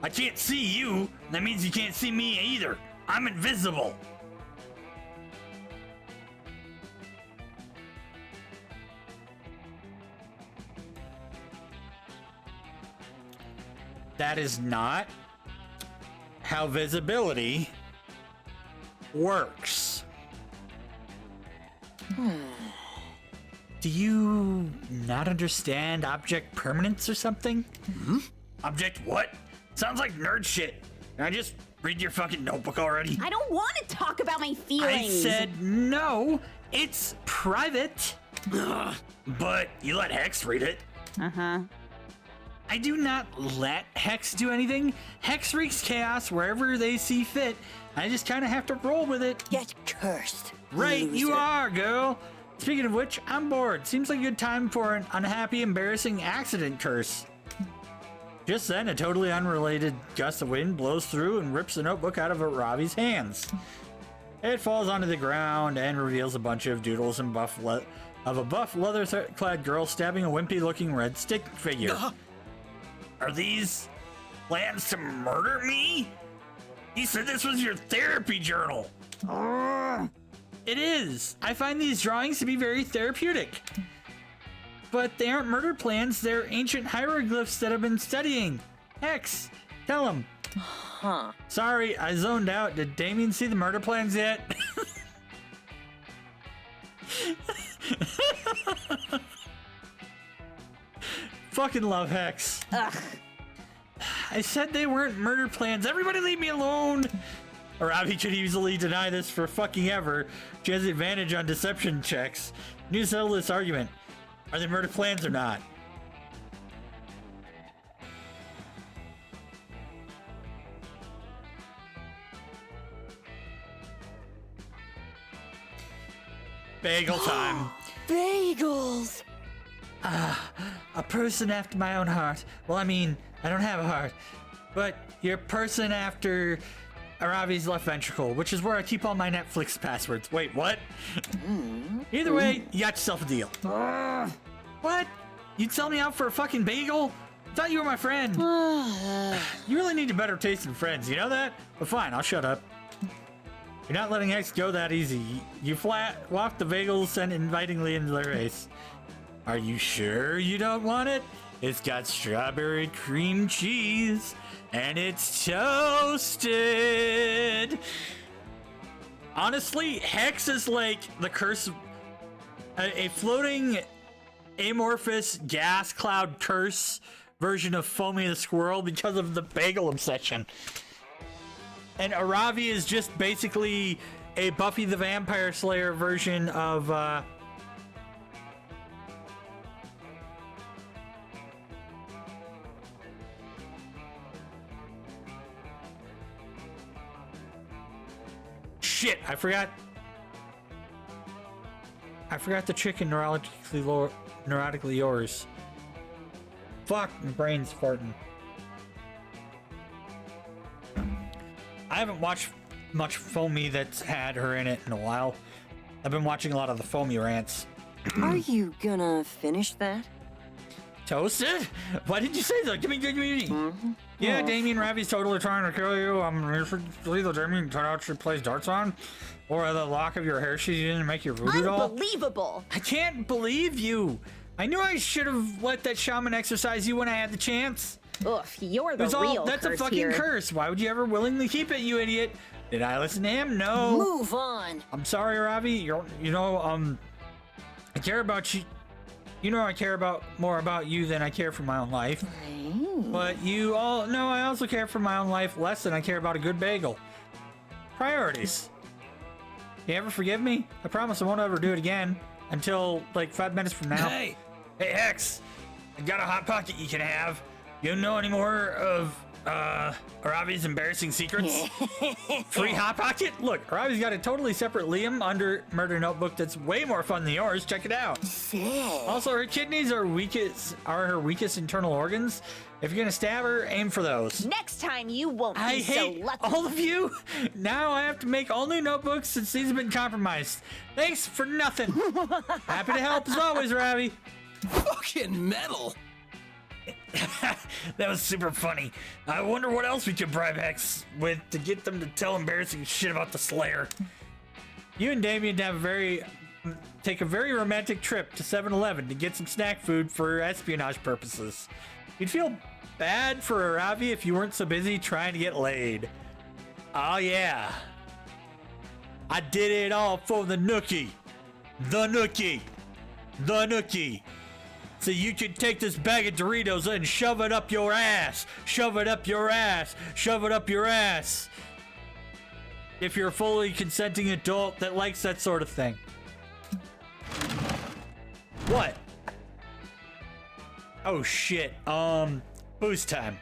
I can't see you. That means you can't see me either. I'm invisible. That is not how visibility works. Do you not understand object permanence or something? Object what? Sounds like nerd shit. Can I just read your fucking notebook already? I don't want to talk about my feelings. I said no. It's private. Ugh, but you let Hex read it. I do not let Hex do anything. Hex wreaks chaos wherever they see fit. I just kind of have to roll with it. Get cursed. Right, you loser. are, girl. Speaking of which, I'm bored. Seems like a good time for an unhappy, embarrassing accident curse. Just then, a totally unrelated gust of wind blows through and rips the notebook out of Ravi's hands. It falls onto the ground and reveals a bunch of doodles and of a buff leather-clad girl stabbing a wimpy-looking red stick figure. Are these plans to murder me? You said this was your therapy journal. It is. I find these drawings to be very therapeutic. But they aren't murder plans, they're ancient hieroglyphs that I've been studying. Hex, tell him. Sorry, I zoned out. Did Damien see the murder plans yet? Fucking love Hex. I said they weren't murder plans. Everybody leave me alone. Ravi could easily deny this for fucking ever. She has the advantage on deception checks. Need to settle this argument. Are they murder plans or not? Bagel time. Bagels. A person after my own heart. Well, I mean, I don't have a heart. But you're a person after Aravi's left ventricle, which is where I keep all my Netflix passwords. Wait, what? Either way, you got yourself a deal. What? You'd sell me out for a fucking bagel? I thought you were my friend. You really need a better taste in friends, you know that? But fine, I'll shut up. You're not letting X go that easy. You flat walk the bagels sent invitingly into their face. Are you sure you don't want it? It's got strawberry cream cheese and it's toasted. Honestly, Hex is like the curse, a floating amorphous gas cloud curse version of Foamy the Squirrel because of the bagel obsession. And Aravi is just basically a Buffy the Vampire Slayer version of shit, I forgot the chicken neurotically yours. Fuck, my brain's farting. I haven't watched much Foamy that's had her in it in a while. I've been watching a lot of the Foamy rants. Are you gonna finish that? Toasted? Why did you say that? Give me. Yeah, Damien Ravi's totally trying to kill you. Usually the Damien cutout she plays darts on, or the lock of your hair she didn't make your voodoo doll. Unbelievable. I can't believe you. I knew I should have let that shaman exercise you when I had the chance. Ugh, you're the real That's curse a fucking here. curse. Why would you ever willingly keep it, you idiot? Did I listen to him? No. Move on. I'm sorry, Ravi. I care about you. You know I care about more about you than I care for my own life. But you all know I also care for my own life less than I care about a good bagel. Priorities. You ever forgive me? I promise I won't ever do it again. Until, like, 5 minutes from now. Hey, Hey, Hex. I got a hot pocket you can have. You don't know any more of, Ravi's embarrassing secrets? Free hot pocket? Look, Ravi's got a totally separate Liam under murder notebook that's way more fun than yours. Check it out. Sick. Also, her kidneys are her weakest internal organs. If you're gonna stab her, aim for those. Next time you won't be I so hate lucky. all of you. Now I have to make all new notebooks since these have been compromised. Thanks for nothing. Happy to help as always, Ravi. fucking metal. That was super funny. I wonder what else we could bribe Hex with to get them to tell embarrassing shit about the Slayer. You and Damien take a very romantic trip to 7-Eleven to get some snack food for espionage purposes. You'd feel bad for Ravi if you weren't so busy trying to get laid. Oh yeah. I did it all for the nookie. The nookie. The nookie. So you can take this bag of Doritos and shove it up your ass. Shove it up your ass. Shove it up your ass. If you're a fully consenting adult that likes that sort of thing. What? Oh shit. Booze time.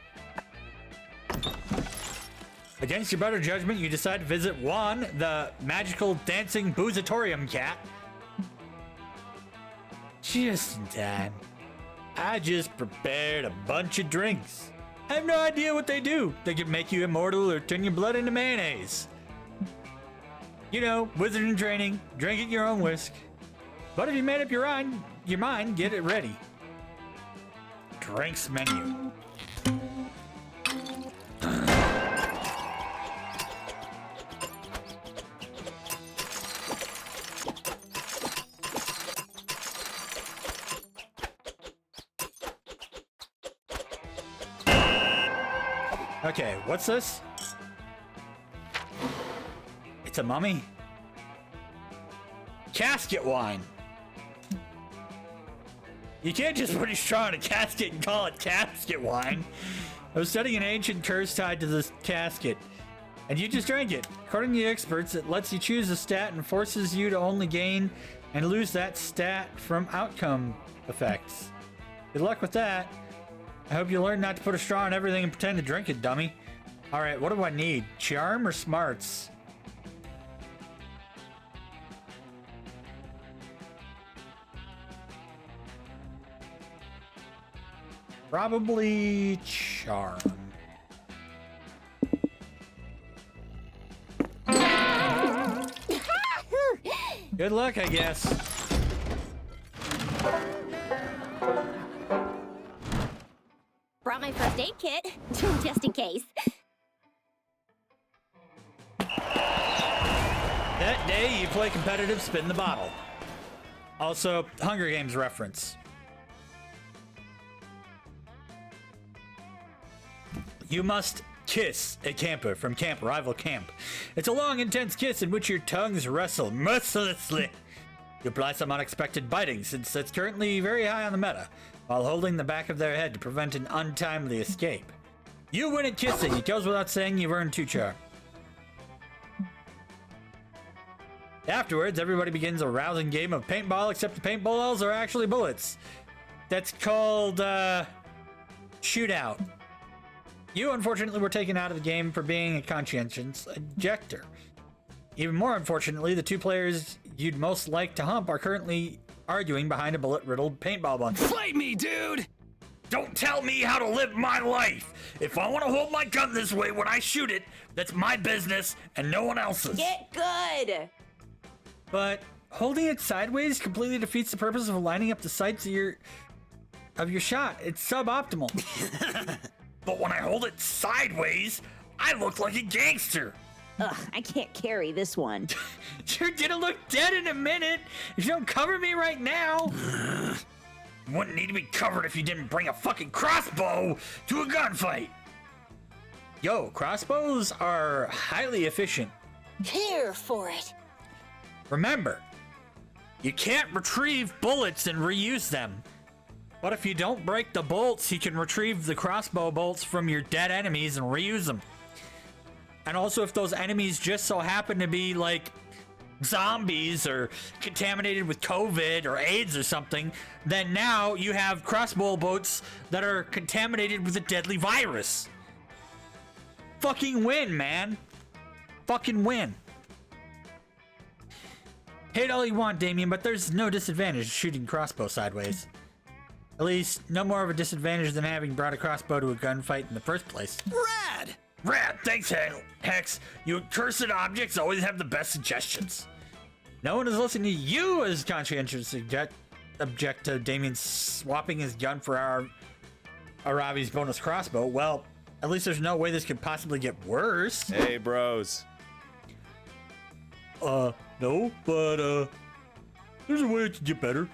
Against your better judgment, you decide to visit Juan, the magical dancing boozatorium cat. Just in time. I just prepared a bunch of drinks. I have no idea what they do. They can make you immortal or turn your blood into mayonnaise. You know, wizard in training, drink at your own risk. But if you made up your mind, get it ready. Drinks menu. Okay, what's this? It's a mummy. Casket wine. You can't just put a straw in a casket and call it casket wine. I was studying an ancient curse tied to this casket, and you just drank it. According to the experts, it lets you choose a stat and forces you to only gain and lose that stat from outcome effects. Good luck with that. I hope you learn not to put a straw in everything and pretend to drink it, dummy. Alright, what do I need? Charm or smarts? Probably charm. Good luck, I guess. Brought my first aid kit, just in case. That day, you play competitive spin the bottle. Also, Hunger Games reference. You must kiss a camper from Camp Rival Camp. It's a long, intense kiss in which your tongues wrestle mercilessly. You apply some unexpected biting, since it's currently very high on the meta, while holding the back of their head to prevent an untimely escape. You win at kissing. It goes without saying you've earned 2 charm. Afterwards, everybody begins a rousing game of paintball, except the paintballs are actually bullets. That's called, shootout. You, unfortunately, were taken out of the game for being a conscientious objector. Even more unfortunately, the 2 players you'd most like to hump are currently arguing behind a bullet-riddled paintball bunch. Fight me, dude! Don't tell me how to live my life! If I want to hold my gun this way when I shoot it, that's my business and no one else's. Get good. But Holding it sideways completely defeats the purpose of lining up the sights of your shot. It's suboptimal. But when I hold it sideways, I look like a gangster. Ugh, I can't carry this one. You're gonna look dead in a minute if you don't cover me right now. Wouldn't need to be covered if you didn't bring a fucking crossbow to a gunfight. Yo, crossbows are highly efficient. Here for it. Remember, you can't retrieve bullets and reuse them. But if you don't break the bolts, you can retrieve the crossbow bolts from your dead enemies and reuse them. And also, if those enemies just so happen to be like zombies or contaminated with COVID or AIDS or something, then now you have crossbow bolts that are contaminated with a deadly virus. Fucking win, man. Fucking win. Hate all you want, Damien, but there's no disadvantage to shooting crossbow sideways. At least, no more of a disadvantage than having brought a crossbow to a gunfight in the first place. Rad! Rad, thanks, Hex. You accursed objects always have the best suggestions. No one is listening to you as conscientious object to Damien swapping his gun for Aravi's bonus crossbow. Well, at least there's no way this could possibly get worse. Hey, bros. No, but, there's a way it could get better.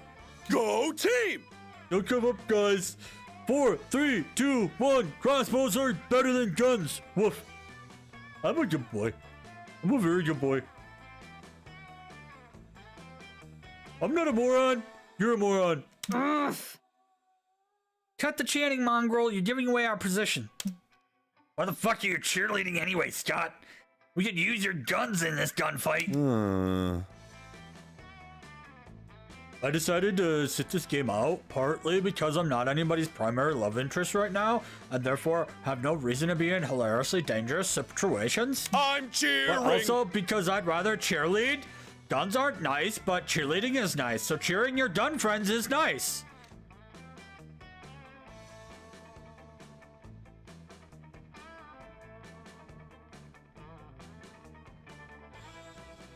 Go team! Don't give up, guys. 4, 3, 2, 1. Crossbows are better than guns. Woof. I'm a good boy. I'm a very good boy. I'm not a moron. You're a moron. Ugh. Cut the chanting, mongrel. You're giving away our position. Why the fuck are you cheerleading anyway, Scott? We could use your guns in this gunfight. I decided to sit this game out partly because I'm not anybody's primary love interest right now, and therefore have no reason to be in hilariously dangerous situations. I'm cheering! But also because I'd rather cheerlead. Guns aren't nice, but cheerleading is nice, so cheering your gun friends is nice.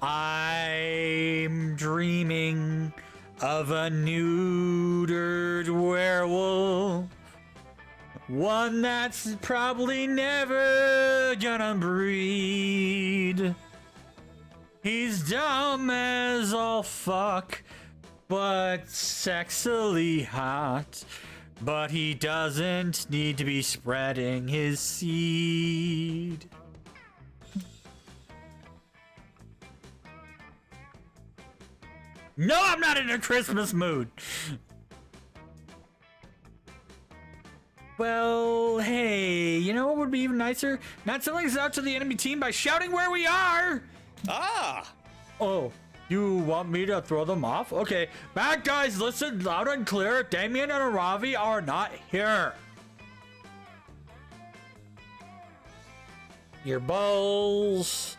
I'm dreaming of a neutered werewolf. One that's probably never gonna breed. He's dumb as all fuck, but sexily hot. But he doesn't need to be spreading his seed. No, I'm not in a Christmas mood. Well, hey, you know what would be even nicer? Not selling us out to the enemy team by shouting where we are. Ah! Oh, you want me to throw them off? Okay, bad guys, listen loud and clear. Damien and Aravi are not here. Your balls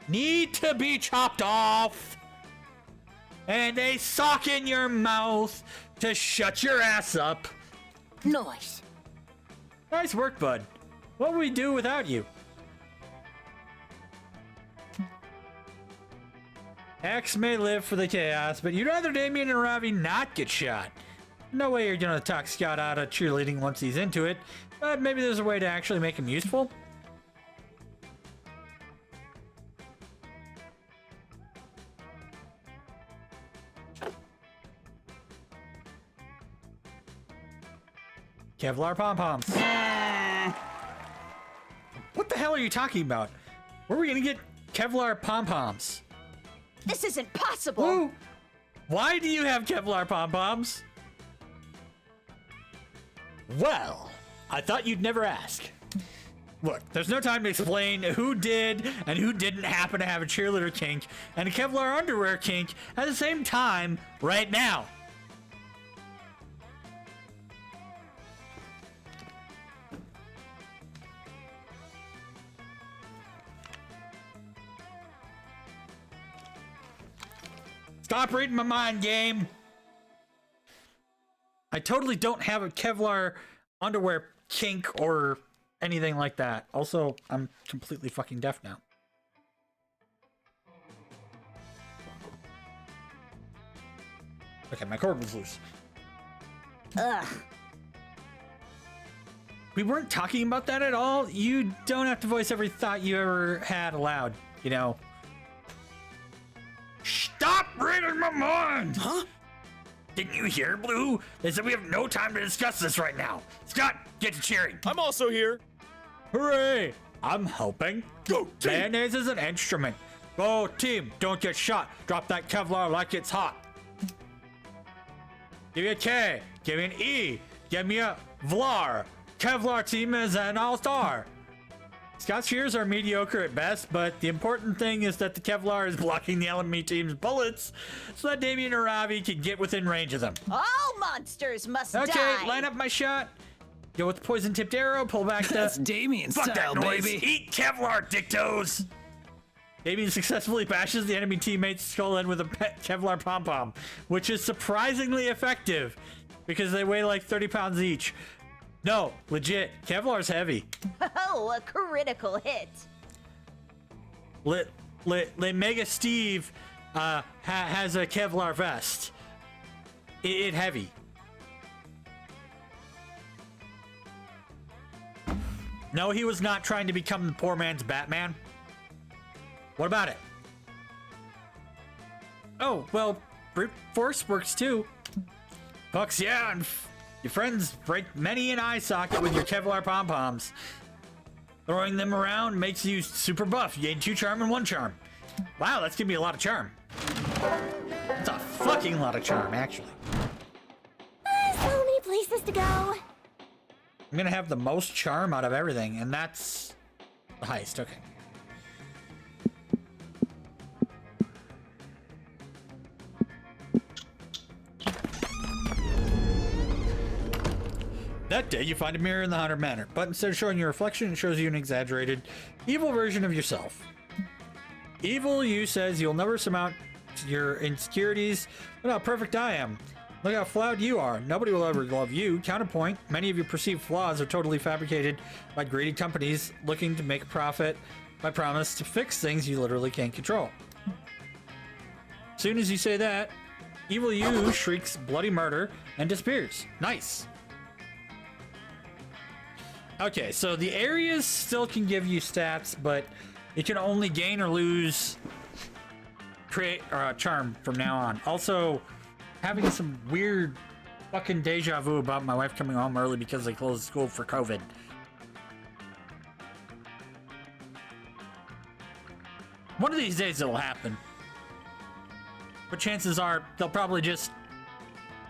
need to be chopped off, and a sock in your mouth to shut your ass up. Nice. Nice work, bud. What would we do without you? X may live for the chaos, but you'd rather Damien and Ravi not get shot. No way you're gonna talk Scott out of cheerleading once he's into it, but maybe there's a way to actually make him useful. Kevlar pom-poms. What the hell are you talking about? Where are we gonna get Kevlar pom-poms? This isn't possible. Ooh. Why do you have Kevlar pom-poms? Well, I thought you'd never ask. Look, there's no time to explain who did and who didn't happen to have a cheerleader kink and a Kevlar underwear kink at the same time right now. Stop reading my mind, game. I totally don't have a Kevlar underwear kink or anything like that. Also, I'm completely fucking deaf now. Okay, my cord was loose. Ugh. We weren't talking about that at all. You don't have to voice every thought you ever had aloud, you know. Stop reading my mind! Huh? Didn't you hear, Blue? They said we have no time to discuss this right now. Scott, get to cheering. I'm also here. Hooray! I'm helping. Go team! Mayonnaise is an instrument. Go team, don't get shot. Drop that Kevlar like it's hot. Give me a K, give me an E, give me a Vlar. Kevlar team is an all-star. Scott's cheers are mediocre at best, but the important thing is that the Kevlar is blocking the enemy team's bullets so that Damien or Ravi can get within range of them. All monsters must Okay, die. line up my shot. Go with the poison-tipped arrow, pull back That's the... Damien Fuck style, that noise. baby. Eat Kevlar, dictos. Damien successfully bashes the enemy teammate's skull in with a pet Kevlar pom-pom, which is surprisingly effective because they weigh like 30 pounds each. No, legit, Kevlar's heavy. Oh, a critical hit. Mega Steve has a Kevlar vest. It heavy. No, he was not trying to become the poor man's Batman. What about it? Oh, well, brute force works too. Bucks, yeah, and your friends break many an eye socket with your Kevlar pom-poms. Throwing them around makes you super buff. You gain 2 charm and 1 charm. Wow, that's gonna be a lot of charm. That's a fucking lot of charm, actually. So many places to go. I'm gonna have the most charm out of everything, and that's the heist. Okay. That day, you find a mirror in the Haunted Manor, but instead of showing your reflection, it shows you an exaggerated, evil version of yourself. Evil you says you'll never surmount your insecurities. Look how perfect I am. Look how flawed you are. Nobody will ever love you. Counterpoint, many of your perceived flaws are totally fabricated by greedy companies looking to make a profit by promise to fix things you literally can't control. Soon as you say that, evil you shrieks bloody murder and disappears. Nice. Okay, so the areas still can give you stats, but you can only gain or lose charm from now on. Also, having some weird fucking deja vu about my wife coming home early because they closed school for COVID. One of these days it'll happen. But chances are they'll probably just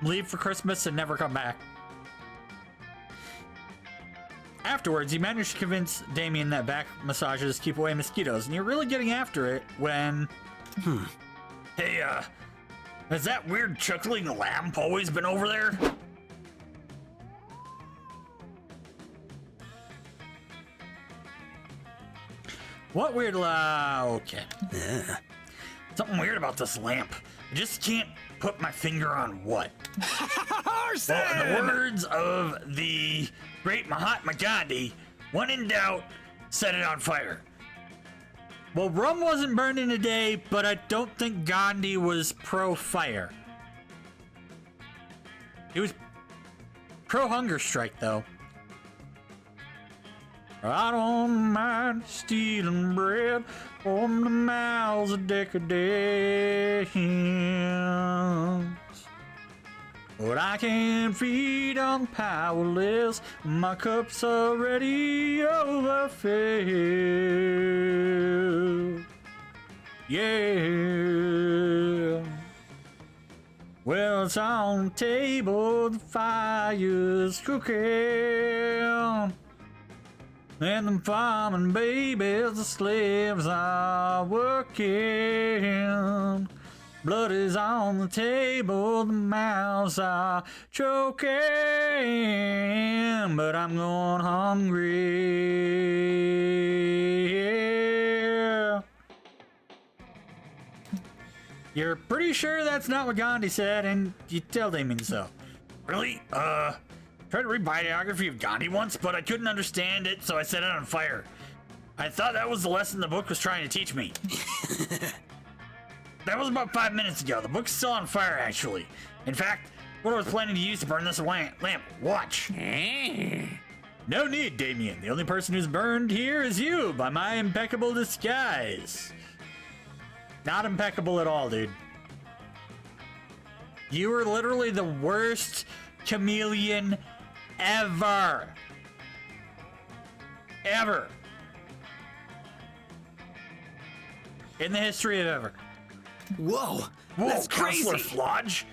leave for Christmas and never come back. Afterwards, you manage to convince Damien that back massages keep away mosquitoes, and you're really getting after it when... Hey, has that weird chuckling lamp always been over there? What weird okay. Something weird about this lamp. I just can't put my finger on what. Well, in the words of the great Mahatma Gandhi, when in doubt, set it on fire. Well, rum wasn't burned in a day, but I don't think Gandhi was pro-fire. He was pro-hunger strike, though. I don't mind stealing bread from the mouths of decadence, but I can't feed on powerless. My cup's already overfilled. Yeah. Well, it's on the table, the fire's cooking, and the farming babies, the slaves are working. Blood is on the table, the mouths are choking, but I'm going hungry. You're pretty sure that's not what Gandhi said, and you tell Damien so. Really? Tried to read biography of Gandhi once, but I couldn't understand it, so I set it on fire. I thought that was the lesson the book was trying to teach me. That was about 5 minutes ago. The book's still on fire, actually. In fact, what I was planning to use to burn this lamp. Watch. No need, Damien. The only person who's burned here is you by my impeccable disguise. Not impeccable at all, dude. You were literally the worst chameleon ever. Ever. In the history of ever. Whoa, Whoa, that's Counselor crazy. Flodge?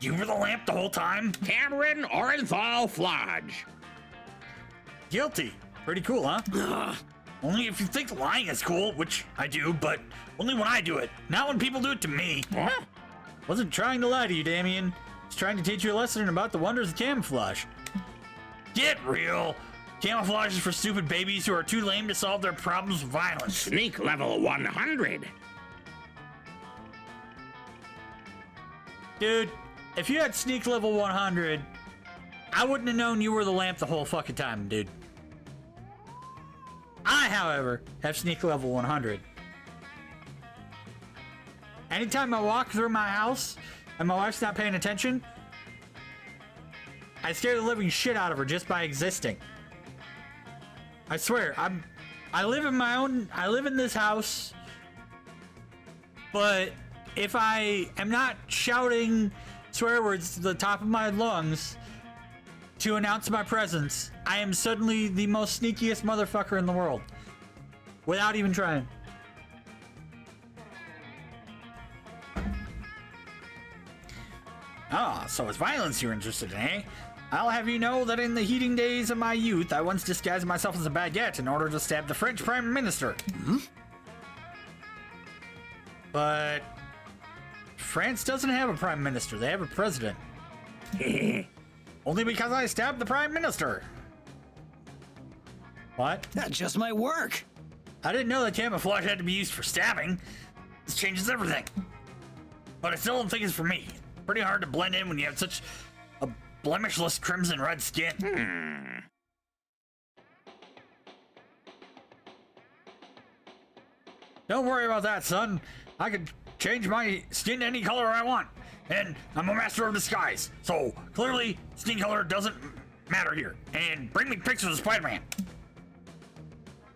You were the lamp the whole time? Cameron Orenthal Flodge. Guilty. Pretty cool, huh? Only if you think lying is cool, which I do, but only when I do it, not when people do it to me. Huh? Wasn't trying to lie to you, Damien. Just trying to teach you a lesson about the wonders of camouflage. Get real. Camouflage is for stupid babies who are too lame to solve their problems with violence. Sneak level 100. Dude, if you had sneak level 100, I wouldn't have known you were the lamp the whole fucking time, dude. I, however, have sneak level 100. Anytime I walk through my house and my wife's not paying attention, I scare the living shit out of her just by existing. I swear, I live in this house, but if I am not shouting swear words to the top of my lungs to announce my presence, I am suddenly the most sneakiest motherfucker in the world. Without even trying. Ah, so it's violence you're interested in, eh? I'll have you know that in the heating days of my youth, I once disguised myself as a baguette in order to stab the French Prime Minister. But France doesn't have a prime minister, they have a president. Only because I stabbed the Prime Minister. What? That just might work. I didn't know that camouflage had to be used for stabbing. This changes everything. But I still don't think it's for me. Pretty hard to blend in when you have such a blemishless crimson red skin. Don't worry about that, son. I can change my skin to any color I want. And I'm a master of disguise. So clearly, skin color doesn't matter here. And bring me pictures of Spider-Man.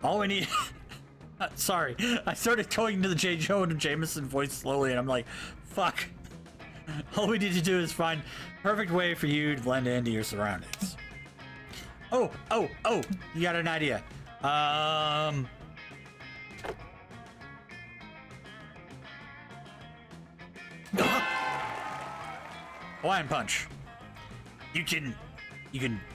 All we need... Sorry, I started going to the J. Jonah Jameson voice slowly, and I'm like, fuck. All we need to do is find perfect way for you to blend into your surroundings. Oh, you got an idea. Hawaiian punch. You can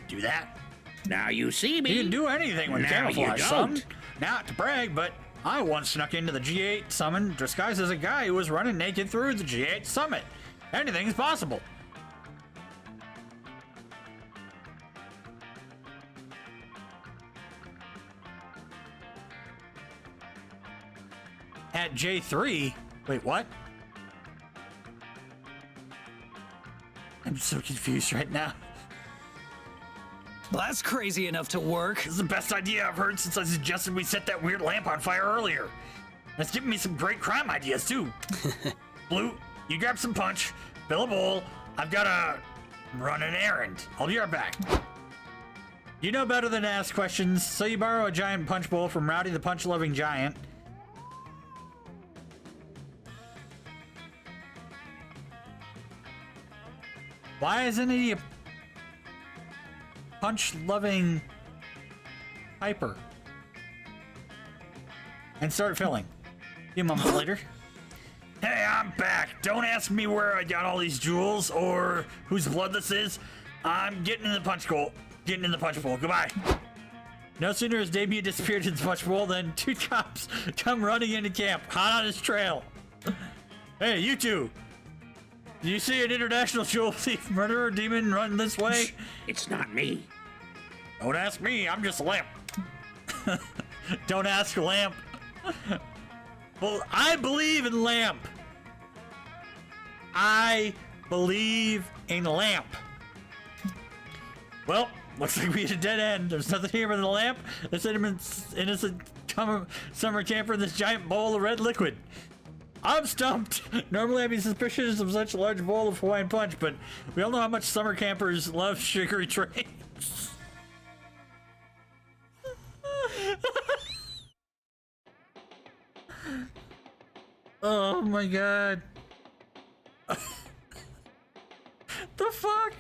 do that. Now you see me. You can do anything with Now you camouflage, son. don't. Not to brag, but I once snuck into the G8 summon disguised as a guy who was running naked through the G8 summit. Anything's possible. At J3? Wait, what? I'm so confused right now. Well, that's crazy enough to work. This is the best idea I've heard since I suggested we set that weird lamp on fire earlier. It's giving me some great crime ideas, too. Blue, you grab some punch, fill a bowl. I've gotta run an errand. I'll be right back. You know better than to ask questions, so you borrow a giant punch bowl from Rowdy the punch-loving giant. Why isn't he a punch-loving Piper? And start filling. A few moments later. Hey, I'm back. Don't ask me where I got all these jewels or whose blood this is. I'm getting in the punch bowl. Goodbye. No sooner has Damien disappeared in the punch bowl than two cops come running into camp, hot on his trail. Hey, you two. Do you see an international jewel thief murderer demon running this way? It's not me. Don't ask me. I'm just a lamp. Don't ask a lamp. Well, I believe in lamp. I believe in lamp. Well, looks like we hit a dead end. There's nothing here but a lamp. This innocent summer camper in this giant bowl of red liquid. I'm stumped. Normally I'd be suspicious of such a large bowl of Hawaiian Punch, but we all know how much summer campers love sugary trains. Oh my god. The fuck?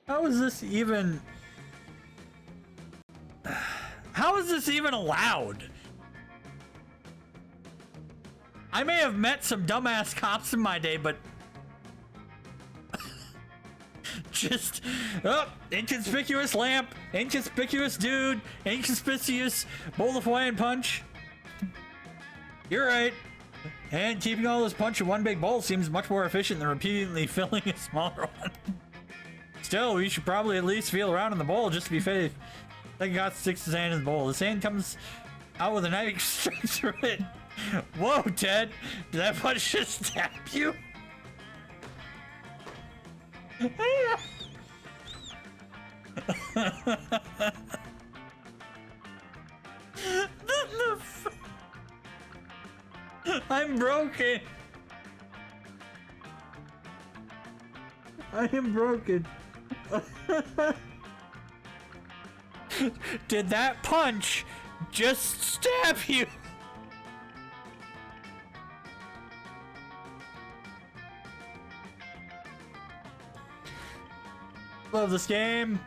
How is this even... How is this even allowed? I may have met some dumbass cops in my day, but... Just... Oh, inconspicuous lamp, inconspicuous dude, inconspicuous bowl of Hawaiian Punch. You're right. And keeping all this punch in one big bowl seems much more efficient than repeatedly filling a smaller one. Still, we should probably at least feel around in the bowl just to be safe. Then God sticks his hand in the bowl. His hand comes out with a knife, strikes through it. Whoa, Ted! Did that punch just stab you? I'm broken. I am broken. Did that punch just stab you? Love this game.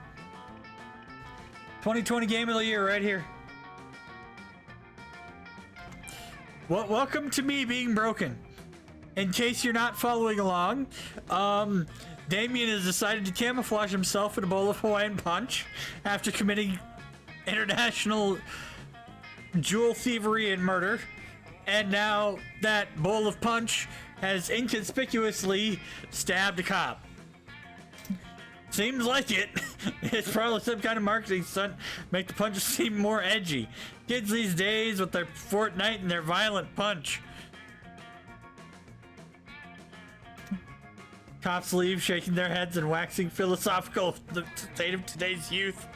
2020 Game of the Year right here. Well, welcome to me being broken. In case you're not following along, Damien has decided to camouflage himself in a bowl of Hawaiian Punch after committing international jewel thievery and murder. And now that bowl of punch has inconspicuously stabbed a cop. Seems like it. It's probably some kind of marketing stunt make the punches seem more edgy. Kids these days with their Fortnite and their violent punch. Cops leave, shaking their heads and waxing philosophical of the state of today's youth.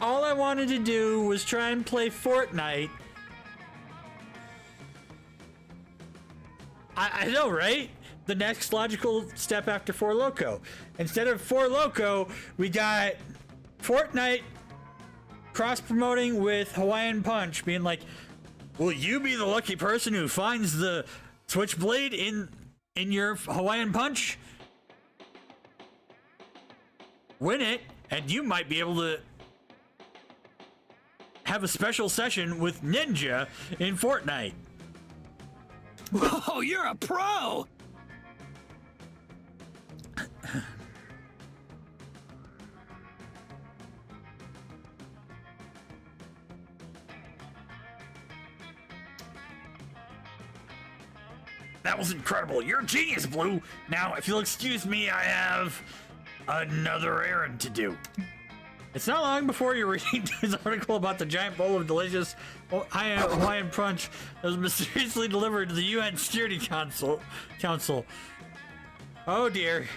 All I wanted to do was try and play Fortnite. I know, right? The next logical step after Four Loko. Instead of Four Loko, we got Fortnite cross-promoting with Hawaiian Punch, being like, will you be the lucky person who finds the switchblade in your Hawaiian Punch? Win it, and you might be able to have a special session with Ninja in Fortnite. Whoa, you're a pro! That was incredible. You're a genius, Blue. Now, if you'll excuse me, I have another errand to do. It's not long before you're reading this article about the giant bowl of delicious Hawaiian Punch that was mysteriously delivered to the UN Security Council. Oh dear.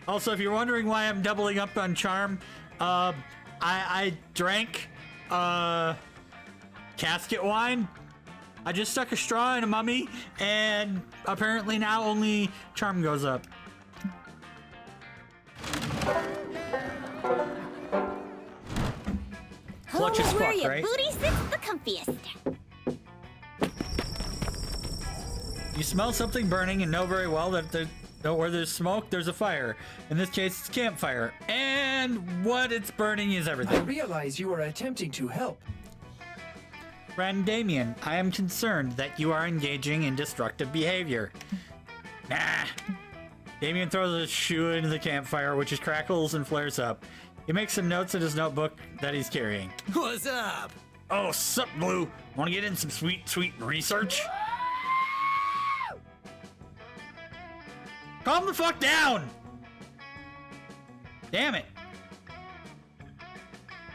Also, if you're wondering why I'm doubling up on charm, I drank casket wine. I just stuck a straw in a mummy, and apparently now only charm goes up. Clutch as where fuck, your right? booty sits the comfiest. You smell something burning and know very well that where there's smoke, there's a fire. In this case, it's a campfire. And what it's burning is I everything. realize you are attempting to help. Friend Damien, I am concerned that you are engaging in destructive behavior. Nah. Damien throws a shoe into the campfire, which crackles and flares up. He makes some notes in his notebook that he's carrying. What's up? Oh, sup, Blue? Want to get in some sweet research? Calm the fuck down! Damn it.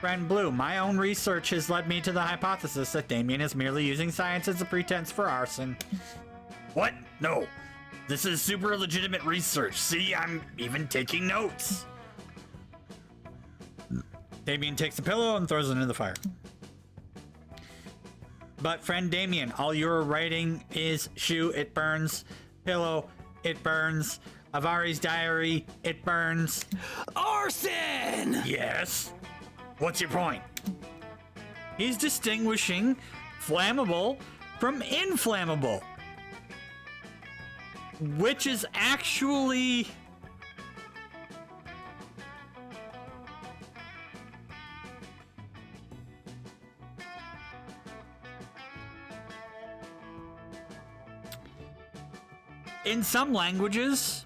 Friend Blue, my own research has led me to the hypothesis that Damien is merely using science as a pretense for arson. What? No. This is super legitimate research. See, I'm even taking notes. Damien takes the pillow and throws it into the fire. But friend Damien, all you're writing is shoe, it burns. Pillow, it burns. Avari's diary, it burns. Arson! Yes? What's your point? He's distinguishing flammable from inflammable. Which is actually... in some languages,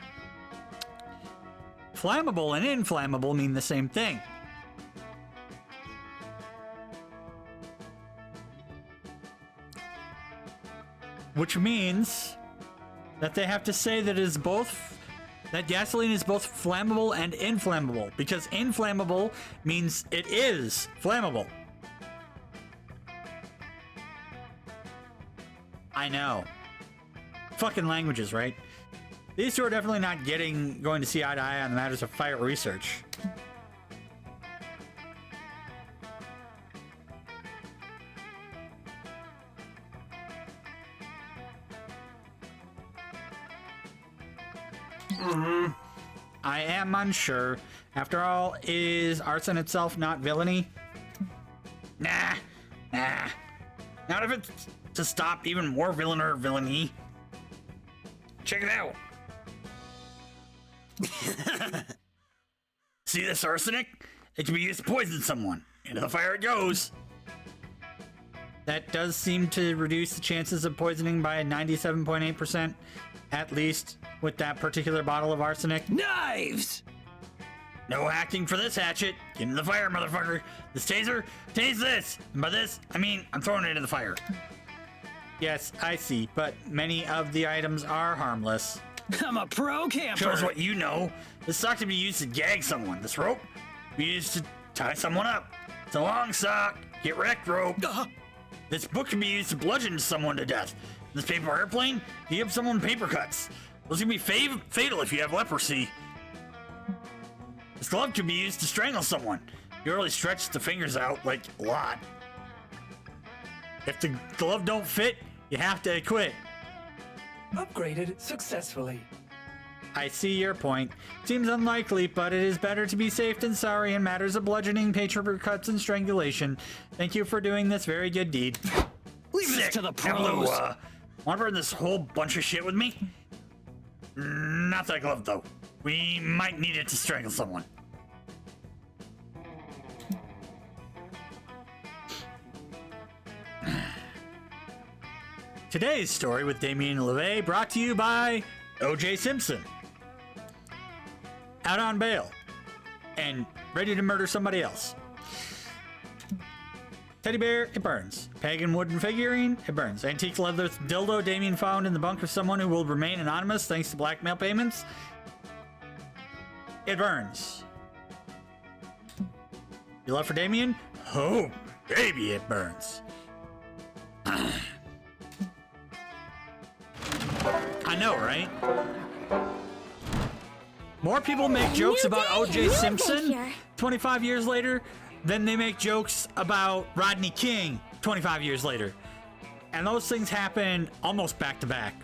flammable and inflammable mean the same thing. Which means that they have to say that that gasoline is both flammable and inflammable, because inflammable means it is flammable. I know. Fucking languages, right? These two are definitely not going to see eye to eye on the matters of fire research. I am unsure. After all, is arson itself not villainy? Nah. Not if it's to stop even more villainy. Check it out. See this arsenic? It can be used to poison someone. Into the fire it goes. That does seem to reduce the chances of poisoning by 97.8%, at least with that particular bottle of arsenic. Knives! No hacking for this hatchet. Get into the fire, motherfucker. This taser, tase this. And by this, I mean I'm throwing it in the fire. Yes, I see, but many of the items are harmless. I'm a pro camper. Shows what you know. This sock can be used to gag someone. This rope can be used to tie someone up. It's a long sock. Get wrecked rope. This book can be used to bludgeon someone to death. This paper airplane can give someone paper cuts. Those can be fatal if you have leprosy. This glove can be used to strangle someone. You really stretch the fingers out like a lot. If the glove don't fit, you have to quit. Upgraded successfully. I see your point. Seems unlikely, but it is better to be safe than sorry in matters of bludgeoning, paper cuts, and strangulation. Thank you for doing this very good deed. Leave this Sick. to the Hey, Blue, pros. wanna burn this whole bunch of shit with me? Not that glove, though. We might need it to strangle someone. Today's story with Damien LeVay brought to you by O.J. Simpson. Out on bail and ready to murder somebody else. Teddy bear, it burns. Pagan wooden figurine, it burns. Antique leather dildo Damien found in the bunk of someone who will remain anonymous thanks to blackmail payments. It burns. Your love for Damien? Oh, baby, it burns. I know, right? More people make jokes about O.J. Simpson 25 years later than they make jokes about Rodney King 25 years later. And those things happen almost back to back.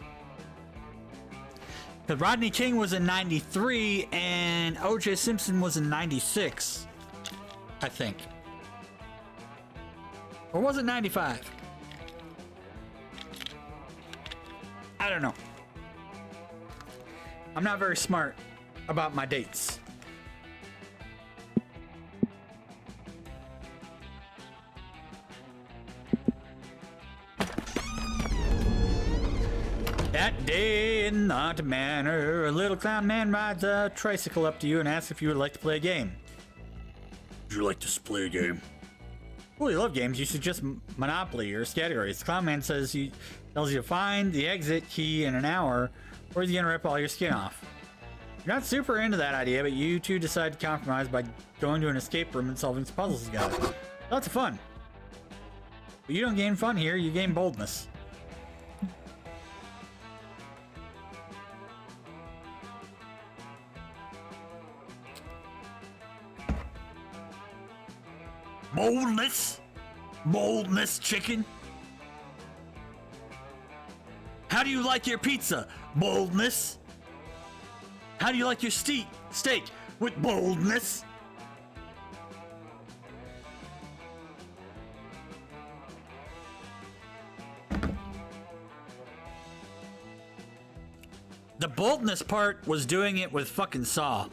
Because Rodney King was in 93 and O.J. Simpson was in 96, I think. Or was it 95? I don't know. I'm not very smart about my dates. That day in the haunted manor, a little clown man rides a tricycle up to you and asks if you would like to play a game. Would you like to play a game? Well, you love games. You suggest Monopoly or categories. The clown man tells you to find the exit key in an hour, or he's gonna rip all your skin off. You're not super into that idea, but you two decide to compromise by going to an escape room and solving some puzzles together. Lots of fun. But you don't gain fun here, you gain boldness. Boldness? Boldness chicken? How do you like your pizza? Boldness? How do you like your steak? With boldness? The boldness part was doing it with fucking Saw.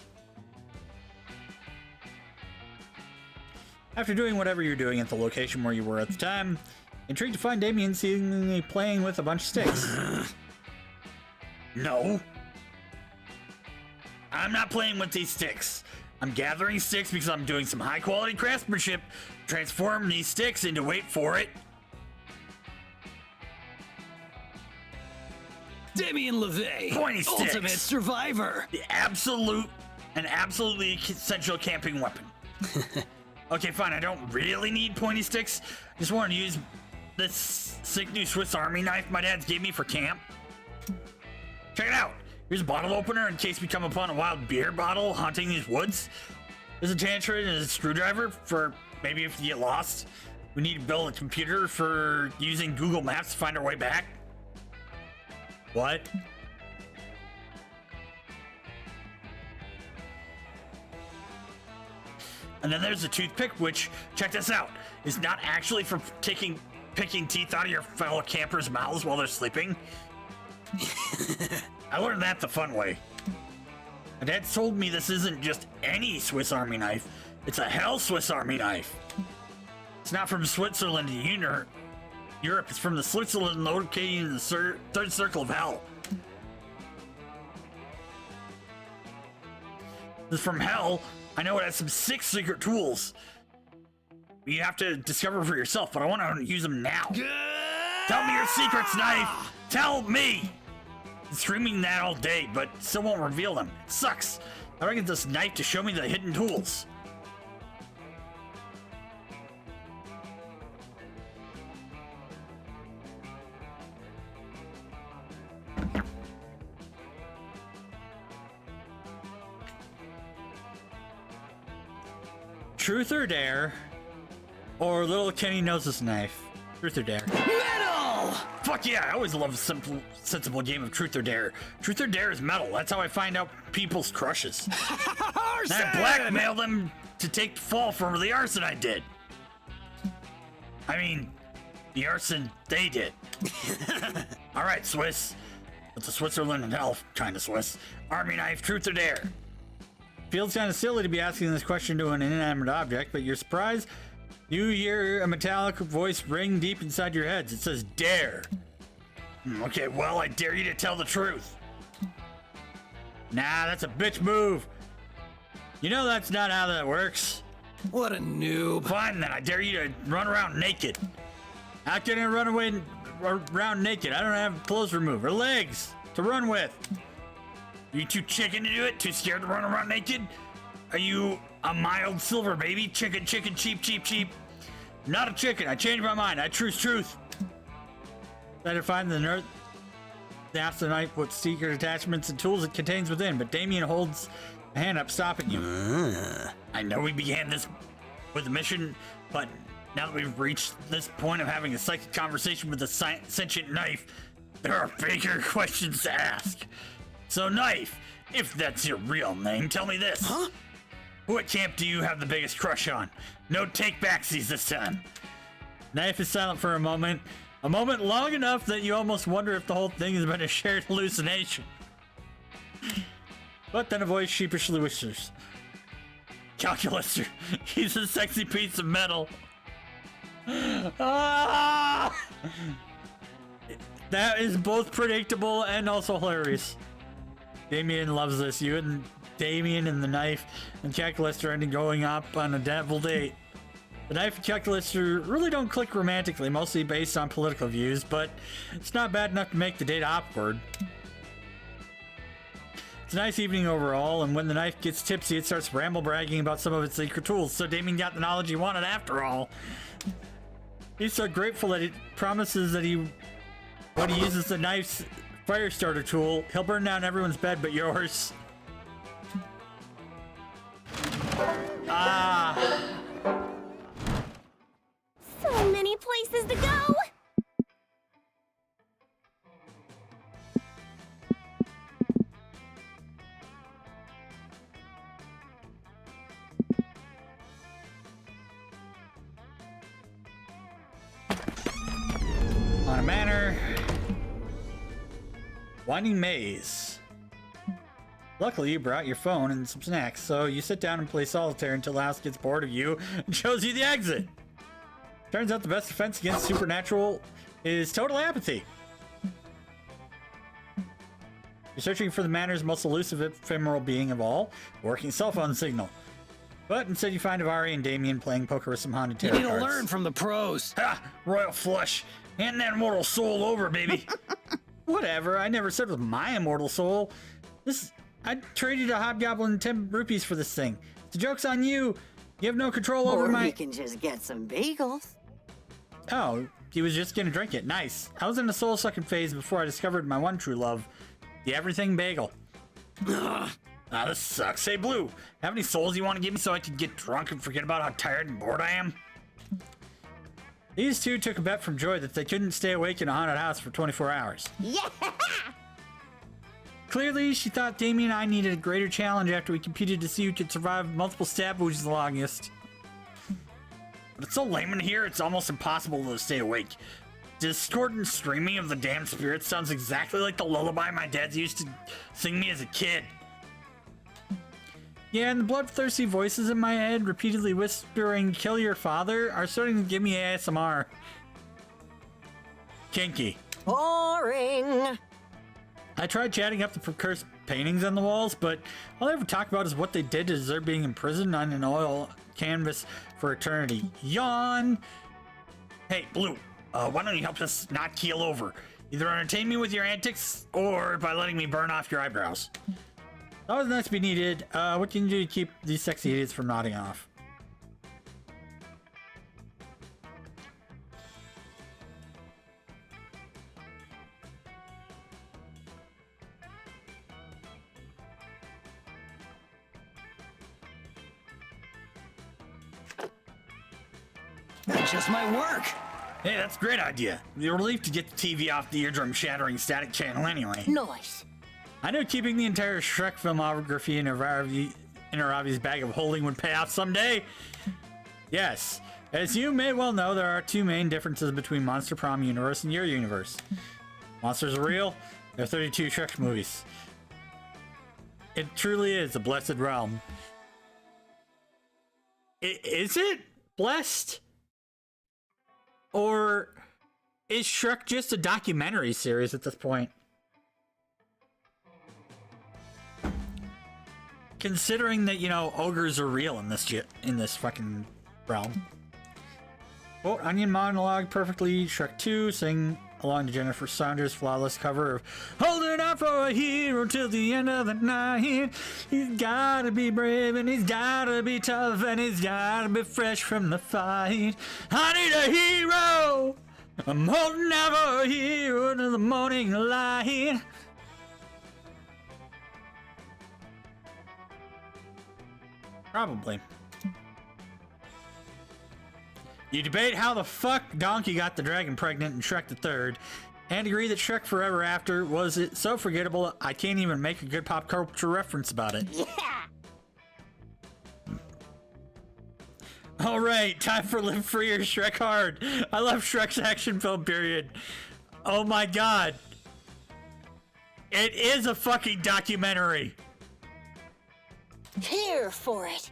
After doing whatever you're doing at the location where you were at the time, intrigued to find Damien seemingly playing with a bunch of sticks. No. I'm not playing with these sticks. I'm gathering sticks because I'm doing some high quality craftsmanship. Transform these sticks into, wait for it, Damien LeVay, pointy sticks. ultimate survivor. The absolutely essential camping weapon. Okay, fine, I don't really need pointy sticks. I just want to use this sick new Swiss Army knife my dad gave me for camp. Check it out. Here's a bottle opener in case we come upon a wild beer bottle haunting these woods. There's a tantrum and a screwdriver for maybe if you get lost. We need to build a computer for using Google Maps to find our way back. What? And then there's a toothpick, which, check this out, is not actually for picking teeth out of your fellow campers' mouths while they're sleeping. I learned that the fun way. My dad told me this isn't just any Swiss Army knife. It's a hell Swiss Army knife. It's not from Switzerland to Europe. It's from the Switzerland located in the third circle of hell. This is from hell. I know it has some sick secret tools. You have to discover for yourself, but I want to use them now. Tell me your secrets, knife. Tell me. I'm screaming that all day, but still won't reveal them. It sucks. How do I get this knife to show me the hidden tools? Truth or dare, or little Kenny knows his knife. Truth or dare. Metal! Fuck yeah, I always love a simple, sensible game of truth or dare. Truth or dare is metal. That's how I find out people's crushes. Arson! I blackmail them to take the fall for the arson I did. I mean, the arson they did. All right, Swiss. It's a Switzerland and hell kind of Swiss. Army knife, truth or dare. Feels kind of silly to be asking this question to an inanimate object, but you're surprised you hear a metallic voice ring deep inside your heads. It says dare. Okay, well, I dare you to tell the truth. Nah, that's a bitch move. You know that's not how that works. What a noob. Fine then, I dare you to run around naked. How can I run away around naked? I don't have clothes removed or legs to run with. Are you too chicken to do it? Too scared to run around naked? Are you a mild silver baby? Chicken, cheap. Not a chicken. I changed my mind. I choose truth. Better find the nerd. Ask the knife what secret attachments and tools it contains within, but Damien holds a hand up, stopping you. I know we began this with a mission, but now that we've reached this point of having a psychic conversation with a sentient knife, there are bigger questions to ask. So, Knife, if that's your real name, tell me this. Huh? Who at camp do you have the biggest crush on? No take-backsies this time. Knife is silent for a moment long enough that you almost wonder if the whole thing has been a shared hallucination. But then a voice sheepishly whispers, Calculator, he's a sexy piece of metal. Ah! That is both predictable and also hilarious. Damien loves this. You and Damien and the knife and Calculator ended going up on a devil date. The knife and Calculator really don't click romantically, mostly based on political views, but it's not bad enough to make the date awkward. It's a nice evening overall, and when the knife gets tipsy, it starts ramble-bragging about some of its secret tools, so Damien got the knowledge he wanted after all. He's so grateful that it promises that when he uses the knife's fire starter tool, he'll burn down everyone's bed but yours. manor. Winding maze. Luckily, you brought your phone and some snacks, so you sit down and play solitaire until the house gets bored of you and shows you the exit. Turns out the best defense against supernatural is total apathy. You're searching for the manor's most elusive ephemeral being of all, working cell phone signal. But instead you find Avari and Damien playing poker with some haunted tarot You need to cards. learn from the pros. Ha! Royal flush. Hand that immortal soul over, baby. Whatever, I never said it was my immortal soul. I traded a hobgoblin 10 rupees for this thing. The joke's on you. You have no control over Or my... we can just get some bagels. Oh, he was just gonna drink it. Nice. I was in the soul-sucking phase before I discovered my one true love. The everything bagel. Ah, this sucks. Hey, Blue, have any souls you want to give me so I can get drunk and forget about how tired and bored I am? These two took a bet from Joy that they couldn't stay awake in a haunted house for 24 hours. Yeah! Clearly, she thought Damien and I needed a greater challenge after we competed to see who could survive multiple stab wounds the longest. But it's so lame in here, it's almost impossible to stay awake. Discordant screaming of the damned spirits sounds exactly like the lullaby my dad used to sing me as a kid. Yeah, and the bloodthirsty voices in my head repeatedly whispering, "Kill your father," are starting to give me ASMR. Kinky. Boring. I tried chatting up the cursed paintings on the walls, but all they ever talk about is what they did to deserve being imprisoned on an oil canvas for eternity. Yawn! Hey, Blue, why don't you help us not keel over? Either entertain me with your antics, or by letting me burn off your eyebrows. That was nice to be needed. What can you do to keep these sexy idiots from nodding off? That just might work. Hey, that's a great idea. It'd be a relief to get the TV off the eardrum-shattering static channel anyway. Nice. I know keeping the entire Shrek filmography in Aravi's bag of holding would pay off someday. Yes, as you may well know, there are two main differences between Monster Prom universe and your universe. Monsters are real. There are 32 Shrek movies. It truly is a blessed realm. Is it blessed? Or is Shrek just a documentary series at this point? Considering that, you know, ogres are real in this fucking realm. Quote, Onion monologue perfectly. Shrek 2, sing along to Jennifer Saunders' flawless cover of Holding Out for a Hero Till the End of the Night. He's gotta be brave and he's gotta be tough and he's gotta be fresh from the fight. I need a hero. I'm holding out for a hero till the morning light. Probably. You debate how the fuck Donkey got the dragon pregnant in Shrek the Third, and agree that Shrek Forever After was it so forgettable I can't even make a good pop culture reference about it. Yeah! Alright, time for Live Free or Shrek Hard. I love Shrek's action film period. Oh my god. It is a fucking documentary. Here for it.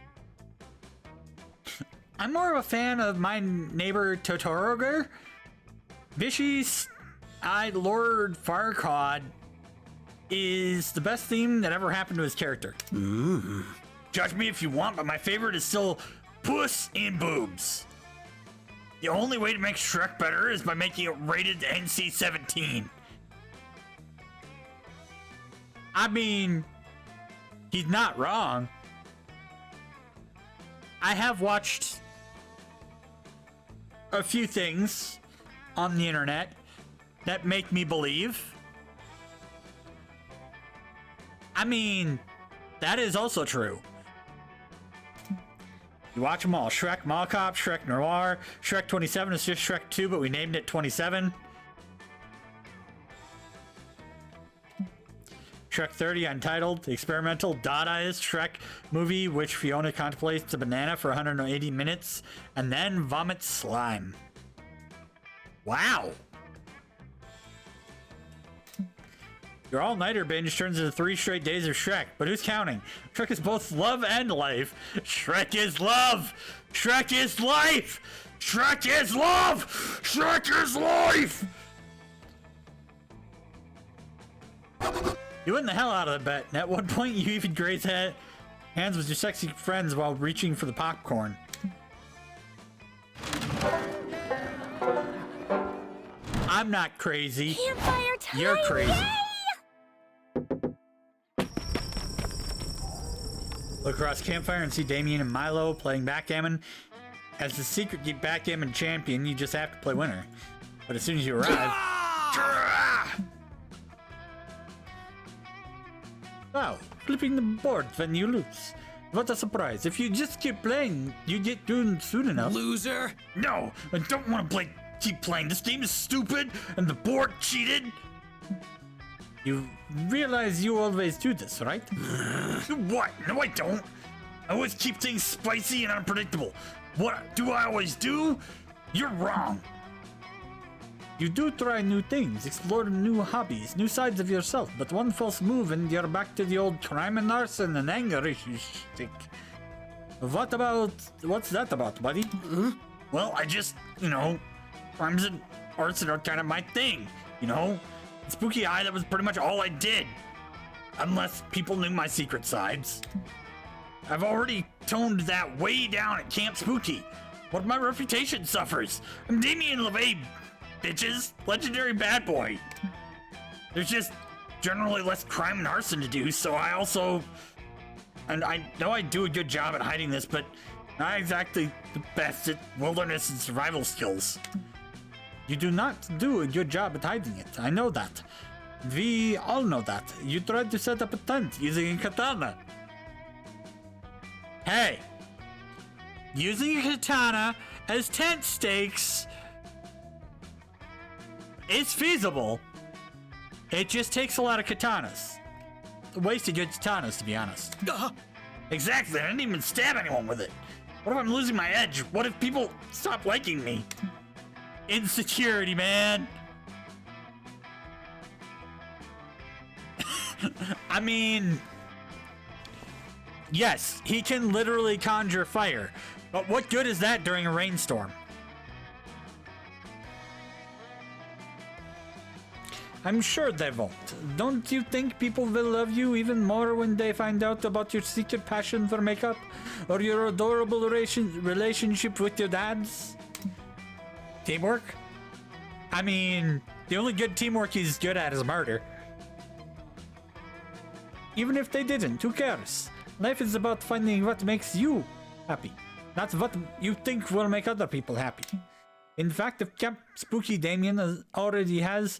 I'm more of a fan of My Neighbor Totoro. Fishy-eyed Lord Farquaad is the best theme that ever happened to his character. Judge me if you want, but my favorite is still Puss in Boobs. The only way to make Shrek better is by making it rated NC-17. I mean, he's not wrong. I have watched a few things on the internet that make me believe. I mean, that is also true. You watch them all. Shrek Mall Cop, Shrek Noir, Shrek 27 is just Shrek 2, but we named it 27. Shrek 30 Untitled, the experimental Dadaist Shrek movie, which Fiona contemplates a banana for 180 minutes and then vomits slime. Wow. Your all-nighter binge turns into 3 straight days of Shrek, but who's counting? Shrek is both love and life. Shrek is love! Shrek is life! Shrek is love! Shrek is life! You win the hell out of the bet, and at one point you even grazed hands with your sexy friends while reaching for the popcorn. I'm not crazy. Campfire time! You're crazy. Yay! Look across the campfire and see Damien and Milo playing backgammon. As the secret backgammon champion, you just have to play winner. But as soon as you arrive... Wow, flipping the board when you lose. What a surprise. If you just keep playing, you get done soon enough. Loser. No, I don't want to keep playing. This game is stupid, and the board cheated. You realize you always do this, right? What? No, I don't. I always keep things spicy and unpredictable. What do I always do? You're wrong. You do try new things, explore new hobbies, new sides of yourself, but one false move and you're back to the old crime and arson and anger issue stick. What's that about, buddy? Well, I just, crimes and arson are kind of my thing, Spooky Eye, that was pretty much all I did. Unless people knew my secret sides. I've already toned that way down at Camp Spooky. But my reputation suffers. I'm Damien LeVay, bitches. Legendary bad boy. There's just generally less crime and arson to do, so I also... And I know I do a good job at hiding this, but not exactly the best at wilderness and survival skills. You do not do a good job at hiding it. I know that. We all know that. You tried to set up a tent using a katana. Hey! Using a katana as tent stakes is feasible. It just takes a lot of katanas. Wasted good katanas, to be honest. Exactly, I didn't even stab anyone with it. What if I'm losing my edge? What if people stop liking me? Insecurity, man. I mean, yes, he can literally conjure fire, but what good is that during a rainstorm? I'm sure they won't. Don't you think people will love you even more when they find out about your secret passion for makeup or your adorable relationship with your dads? Teamwork? I mean, the only good teamwork he's good at is murder. Even if they didn't, who cares? Life is about finding what makes you happy, not what you think will make other people happy. In fact, if Camp Spooky Damien already has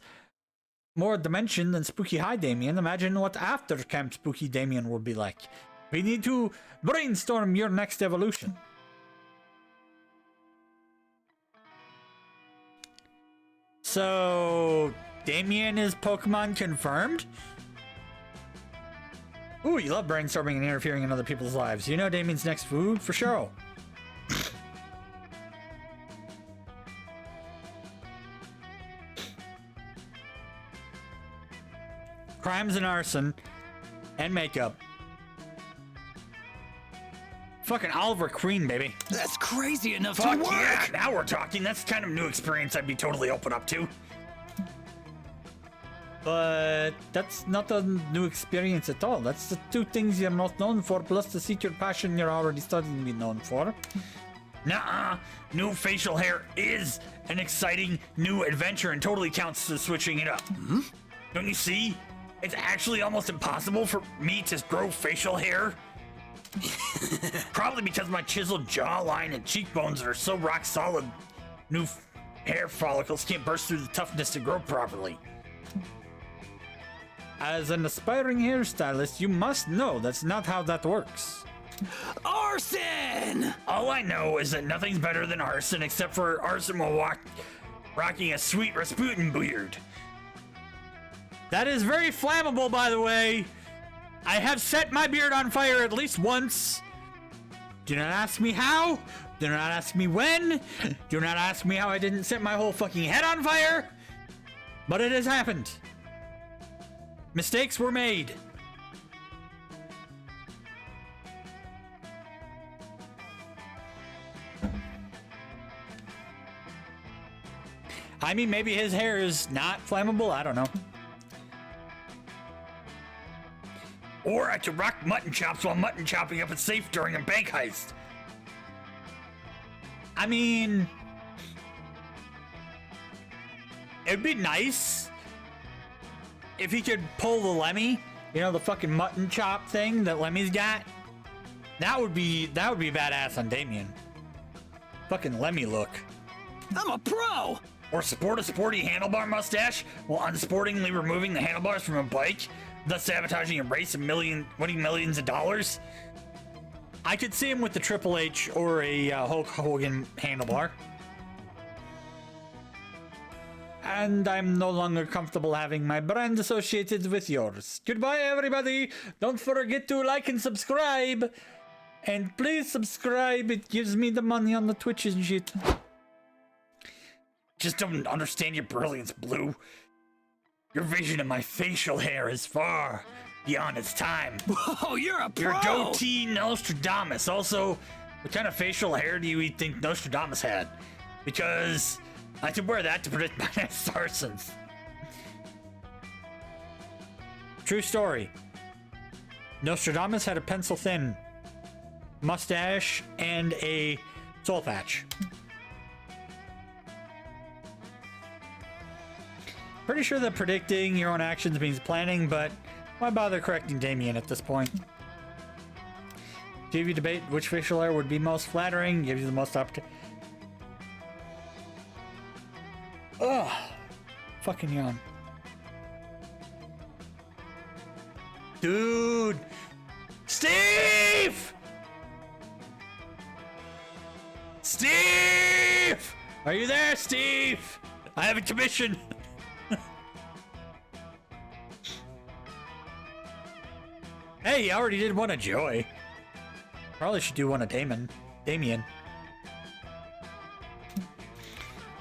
more dimension than Spooky High Damien, imagine what after Camp Spooky Damien will be like. We need to brainstorm your next evolution. So, Damien is Pokemon confirmed? Ooh, you love brainstorming and interfering in other people's lives. You know Damien's next food for sure. Crimes and arson and makeup. Fucking Oliver Queen, baby. That's crazy enough Fuck to work. yeah, now we're talking. That's the kind of new experience I'd be totally open up to. But that's not a new experience at all. That's the two things you're not known for, plus the secret passion you're already starting to be known for. Nuh-uh. New facial hair is an exciting new adventure and totally counts as switching it up. Don't you see? It's actually almost impossible for me to grow facial hair. Probably because my chiseled jawline and cheekbones are so rock solid, new hair follicles can't burst through the toughness to grow properly. As an aspiring hairstylist, you must know that's not how that works. Arson! All I know is that nothing's better than arson, except for arson while rocking a sweet Rasputin beard. That is very flammable, by the way. I have set my beard on fire at least once. Do not ask me how. Do not ask me when. Do not ask me how I didn't set my whole fucking head on fire. But it has happened. Mistakes were made. I mean, maybe his hair is not flammable. I don't know. Or I could rock mutton chops while mutton chopping up a safe during a bank heist. I mean, it'd be nice if he could pull the Lemmy, you know, the fucking mutton chop thing that Lemmy's got. That would be badass on Damien. Fucking Lemmy look. I'm a pro! Or sport a sporty handlebar mustache while unsportingly removing the handlebars from a bike, thus sabotaging a race and winning millions of dollars. I could see him with the Triple H or a Hulk Hogan handlebar. And I'm no longer comfortable having my brand associated with yours. Goodbye, everybody. Don't forget to like and subscribe. And please subscribe. It gives me the money on the Twitch and shit. Just don't understand your brilliance, Blue. Your vision of my facial hair is far beyond its time. Whoa, you're a pro! Your goatee Nostradamus. Also, what kind of facial hair do you think Nostradamus had? Because I could wear that to predict my next arsons. True story. Nostradamus had a pencil-thin mustache and a soul patch. Pretty sure that predicting your own actions means planning, but why bother correcting Damien at this point? TV debate which facial hair would be most flattering, gives you the most opportunity. Ugh. Fucking yawn. Dude! Steve! Steve! Are you there, Steve? I have a commission. Hey, you already did one of Joy. Probably should do one of Damien.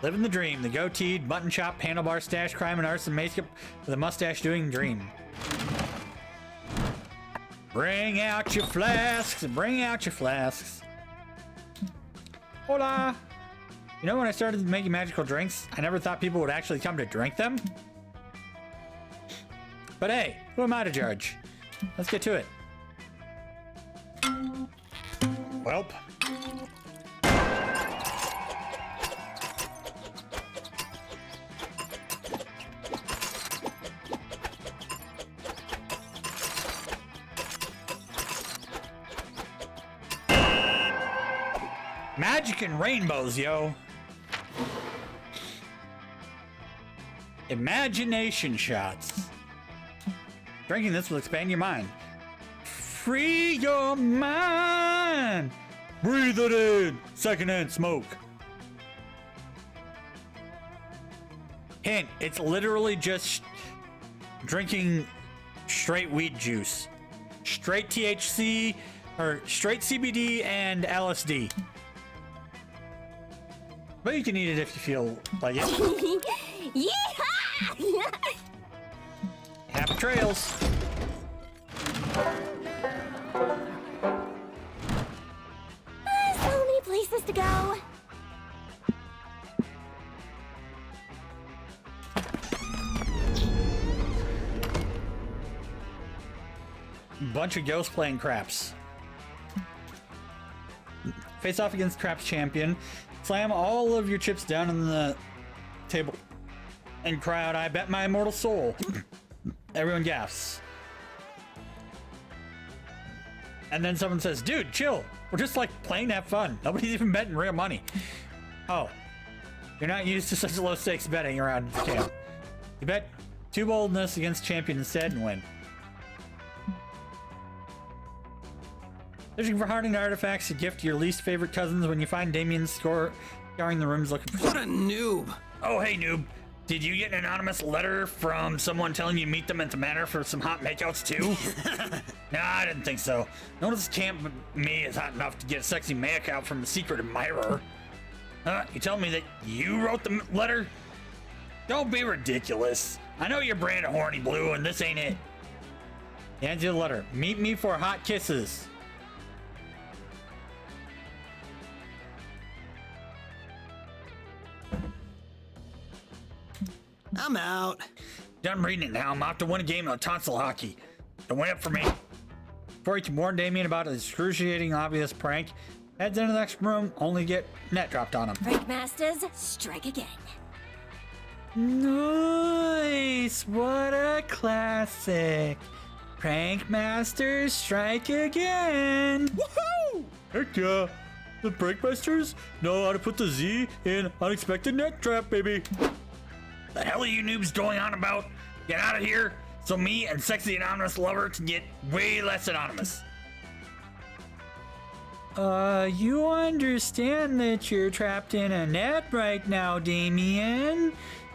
Living the dream, the goateed, mutton chop, handlebar stash, crime and arson makeup with a mustache doing dream. Bring out your flasks, bring out your flasks. Hola. You know, when I started making magical drinks, I never thought people would actually come to drink them. But hey, who am I to judge? Let's get to it. Welp. Magic and rainbows, yo. Imagination shots. Drinking this will expand your mind. Free your mind. Breathe it in. Secondhand smoke. Hint, it's literally just drinking straight weed juice. Straight THC, or straight CBD and LSD. But you can eat it if you feel like it. Yeehaw! Happy trails. So many places to go. Bunch of ghosts playing craps. Face off against craps champion. Slam all of your chips down on the table and cry out, "I bet my immortal soul." Everyone gasps. And then someone says, "Dude, chill. We're just like playing to have fun. Nobody's even betting real money." Oh, you're not used to such low stakes betting around the camp. You bet 2 boldness against champion instead and win. Searching for hardened artifacts to gift to your least favorite cousins when you find Damien's scouring the rooms looking for. What a noob! Oh, hey, noob. Did you get an anonymous letter from someone telling you to meet them at the manor for some hot makeouts, too? Nah, I didn't think so. No one at this camp but me is hot enough to get a sexy makeout from a secret admirer. You telling me that you wrote the letter? Don't be ridiculous. I know you're brand horny blue, and this ain't it. He hands you the letter. Meet me for hot kisses. I'm out. Done reading it now. I'm off to win a game of tonsil hockey. Don't win it for me. Before he can warn Damien about his excruciating obvious prank, heads into the next room, only to get net dropped on him. Prank Masters, strike again. Nice! What a classic! Prank Masters strike again! Woohoo! Heck yeah! The Prank Masters know how to put the Z in unexpected net trap, baby! The hell are you noobs going on about? Get out of here so me and sexy anonymous lover can get way less anonymous. You understand that you're trapped in a net right now, Damien?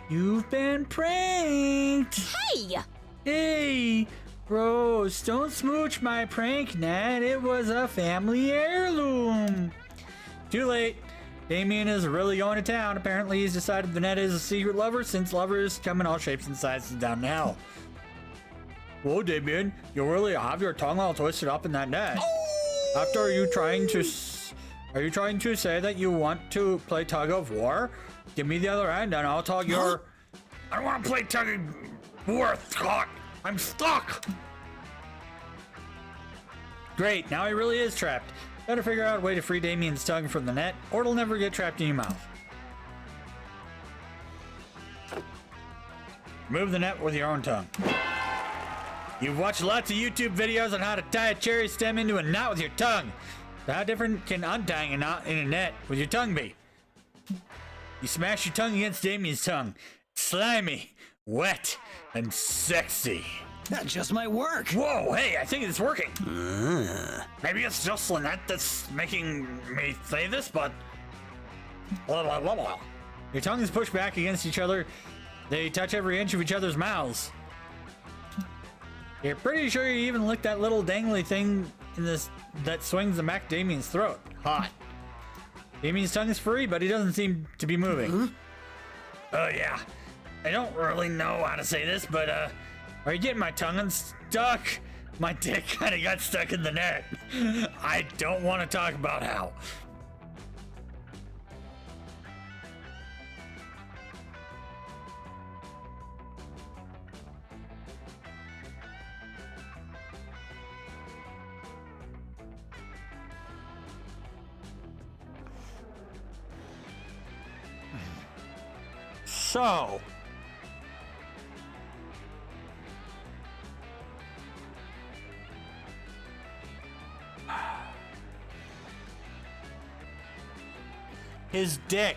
You've been pranked! Hey! Hey! Bros, don't smooch my prank net. It was a family heirloom. Too late. Damien is really going to town. Apparently, he's decided the net is a secret lover since lovers come in all shapes and sizes down to hell. Whoa, Damien, you really have your tongue all twisted up in that net. After, are you trying to say that you want to play tug of war? Give me the other end and I'll tug your... I don't want to play tug of war, Scott. I'm stuck. Great, now he really is trapped. Better figure out a way to free Damien's tongue from the net, or it'll never get trapped in your mouth. Remove the net with your own tongue. You've watched lots of YouTube videos on how to tie a cherry stem into a knot with your tongue. So how different can untying a knot in a net with your tongue be? You smash your tongue against Damien's tongue. Slimy, wet, and sexy. That just might work. Whoa, hey, I think it's working. Maybe it's just Lynette that's making me say this, but... Blah, blah, blah, blah. Your tongues push back against each other. They touch every inch of each other's mouths. You're pretty sure you even licked that little dangly thing in this that swings the back of Damien's throat. Hot. Damien's tongue is free, but he doesn't seem to be moving. Yeah. I don't really know how to say this, but, Are you getting my tongue unstuck? my dick kind of got stuck in the net. I don't want to talk about how. So, his dick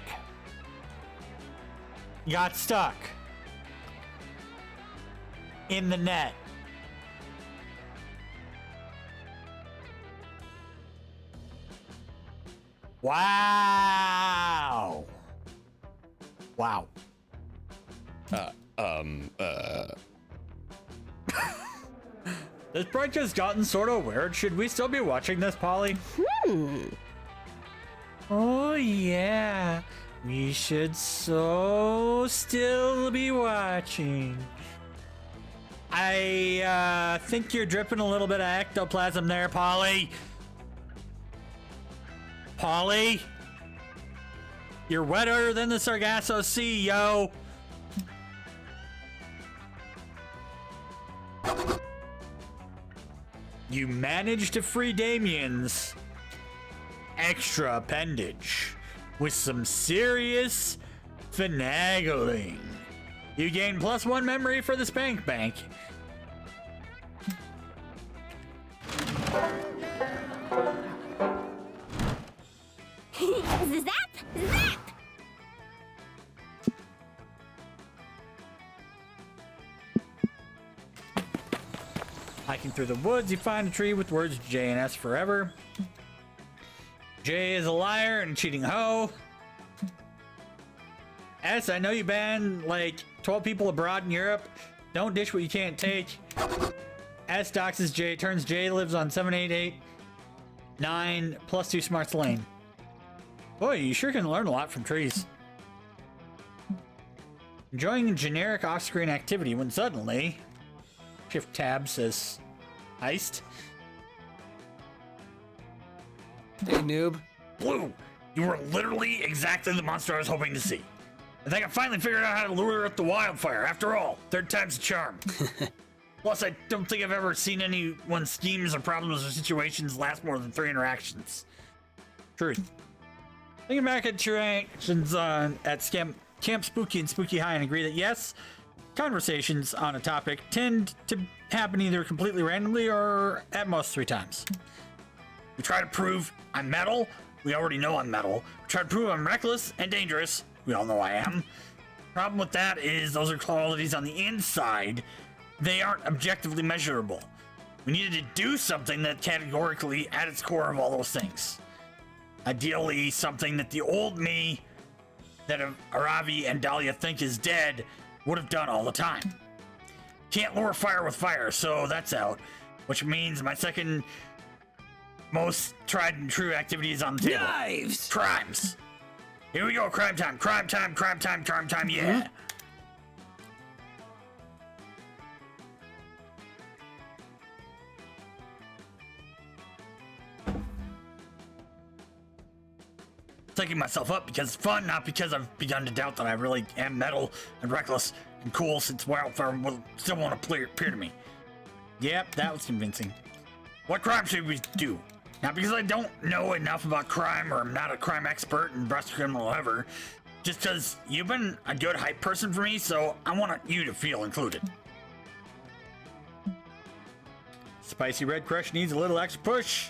got stuck in the net. Wow. Wow. This prank has gotten sort of weird. Should we still be watching this, Polly? Oh, yeah. We should so still be watching. I think you're dripping a little bit of ectoplasm there, Polly. Polly? You're wetter than the Sargasso Sea, yo. You managed to free Damien's extra appendage with some serious finagling. You gain +1 memory for the Spank Bank. Zap! Zap! Hiking through the woods, you find a tree with words J and S forever. J is a liar and a cheating hoe. S, I know you banned like 12 people abroad in Europe. Don't dish what you can't take. S doxes J, turns J, lives on 788 9 +2 smarts lane. Boy, you sure can learn a lot from trees. Enjoying generic off-screen activity when suddenly... Shift tab says heist. Hey, noob. Blue, you were literally exactly the monster I was hoping to see. I think I finally figured out how to lure up the wildfire. After all, third time's a charm. Plus, I don't think I've ever seen anyone's schemes or problems or situations last more than 3 interactions. Truth. Thinking back at your actions at Camp Spooky and Spooky High and agree that yes, conversations on a topic tend to happen either completely randomly or at most 3 times. We try to prove I'm metal. We already know I'm metal. We try to prove I'm reckless and dangerous. We all know I am. Problem with that is those are qualities on the inside. They aren't objectively measurable. We needed to do something that categorically at its core of all those things. Ideally, something that the old me that Aravi and Dahlia think is dead would have done all the time. Can't lure fire with fire, so that's out. Which means my second most tried and true activity is on the table. Knives! Crimes. Here we go, crime time, crime time, crime time, crime time, yeah. Taking myself up because it's fun, not because I've begun to doubt that I really am metal and reckless and cool since Wildfire will still want to appear to me. Yep, that was convincing. What crime should we do? Not because I don't know enough about crime or I'm not a crime expert and best criminal ever, just because you've been a good hype person for me, so I want you to feel included. Spicy Red Crush needs a little extra push.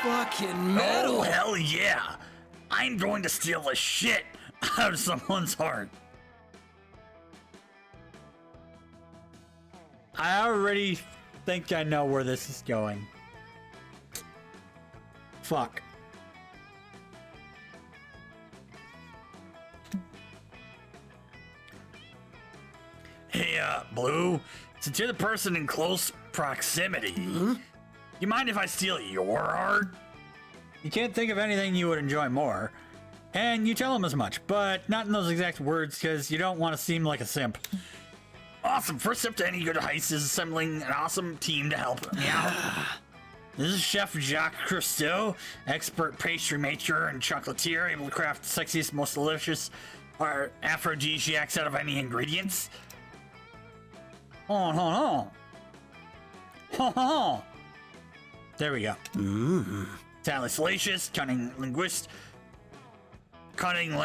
Fucking metal. Oh, hell yeah! I'm going to steal the shit out of someone's heart. I already think I know where this is going. Fuck. Hey, Blue, since you're the person in close proximity, you mind if I steal your heart? You can't think of anything you would enjoy more. And you tell him as much, but not in those exact words because you don't want to seem like a simp. Awesome. First step to any good heist is assembling an awesome team to help me out. This is Chef Jacques Cousteau, expert pastry maker and chocolatier, able to craft the sexiest, most delicious aphrodisiacs out of any ingredients. Hold on. There we go. Tally salacious, cunning linguist. A cunning